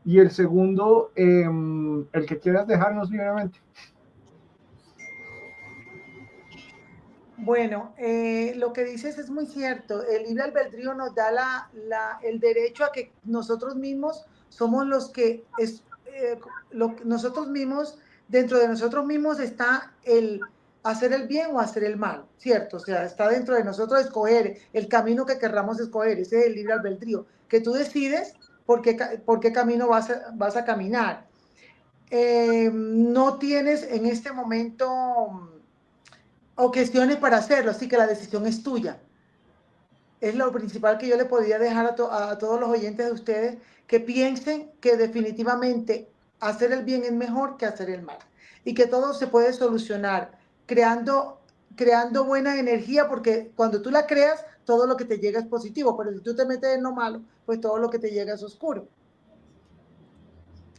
F: Y el segundo, el que quieras dejarnos libremente.
A: Bueno, lo que dices es muy cierto. El libre albedrío nos da el derecho a que nosotros mismos somos los que nosotros mismos, dentro de nosotros mismos está el hacer el bien o hacer el mal, ¿cierto? O sea, está dentro de nosotros escoger el camino que querramos escoger. Ese es el libre albedrío, que tú decides por qué camino vas a caminar. No tienes en este momento objeciones para hacerlo, así que la decisión es tuya. Es lo principal que yo le podría dejar a todos los oyentes de ustedes, que piensen que definitivamente hacer el bien es mejor que hacer el mal y que todo se puede solucionar creando buena energía, porque cuando tú la creas, todo lo que te llega es positivo, pero si tú te metes en lo malo, pues todo lo que te llega es oscuro.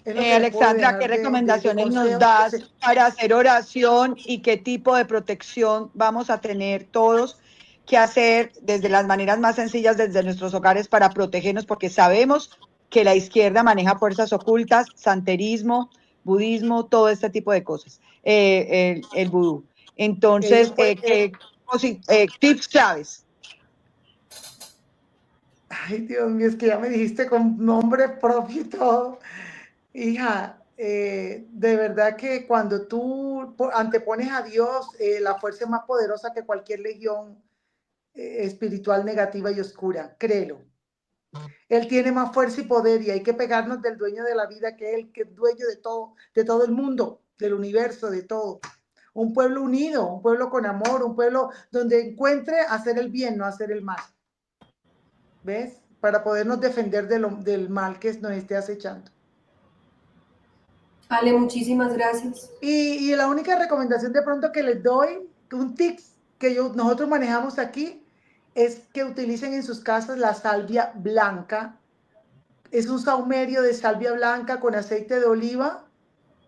A: Es lo que les puedo
H: Alexandra, ¿qué
A: dejar de
H: recomendaciones nos
A: consejo.
H: das para hacer oración y qué tipo de protección vamos a tener todos que hacer desde las maneras más sencillas desde nuestros hogares para protegernos? Porque sabemos que la izquierda maneja fuerzas ocultas, santerismo, budismo, todo este tipo de cosas, el vudú. Entonces, tips claves.
A: Ay, Dios mío, es que ya me dijiste con nombre propio y todo. Hija, de verdad que cuando tú antepones a Dios, la fuerza es más poderosa que cualquier legión espiritual negativa y oscura, créelo. Él tiene más fuerza y poder y hay que pegarnos del dueño de la vida, que es el que es dueño de todo el mundo, del universo, de todo. Un pueblo unido, un pueblo con amor, un pueblo donde encuentre hacer el bien, no hacer el mal. ¿Ves? Para podernos defender del mal que nos esté acechando.
E: Ale, muchísimas gracias.
A: Y la única recomendación de pronto que les doy, un tip que nosotros manejamos aquí, es que utilicen en sus casas la salvia blanca. Es un saumerio de salvia blanca con aceite de oliva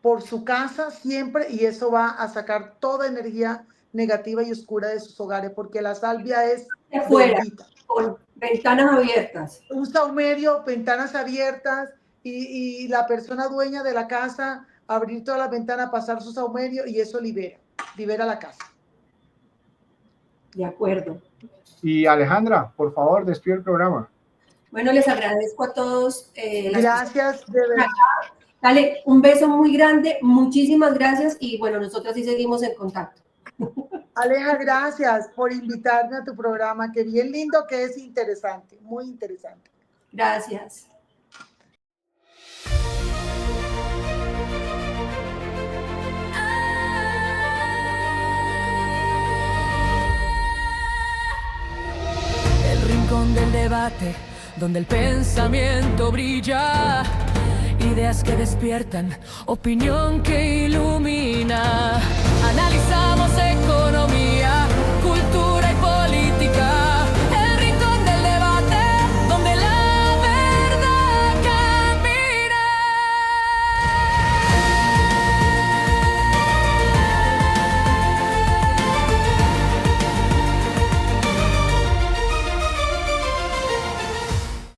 A: por su casa siempre, y eso va a sacar toda energía negativa y oscura de sus hogares, porque la salvia es
E: afuera,
A: bendita.
E: con ventanas abiertas.
A: Un saumerio, ventanas abiertas, y la persona dueña de la casa abrir todas las ventanas, pasar su saumerio, y eso libera la casa.
E: De acuerdo.
F: Y Alejandra, por favor, despide el programa.
E: Bueno, les agradezco a todos.
A: Gracias, de verdad.
E: Dale, un beso muy grande, muchísimas gracias y bueno, nosotros sí seguimos en contacto.
A: Aleja, gracias por invitarme a tu programa, que bien lindo, que es interesante, muy interesante.
E: Gracias.
C: El rincón del debate, donde el pensamiento brilla, ideas que despiertan, opinión que ilumina.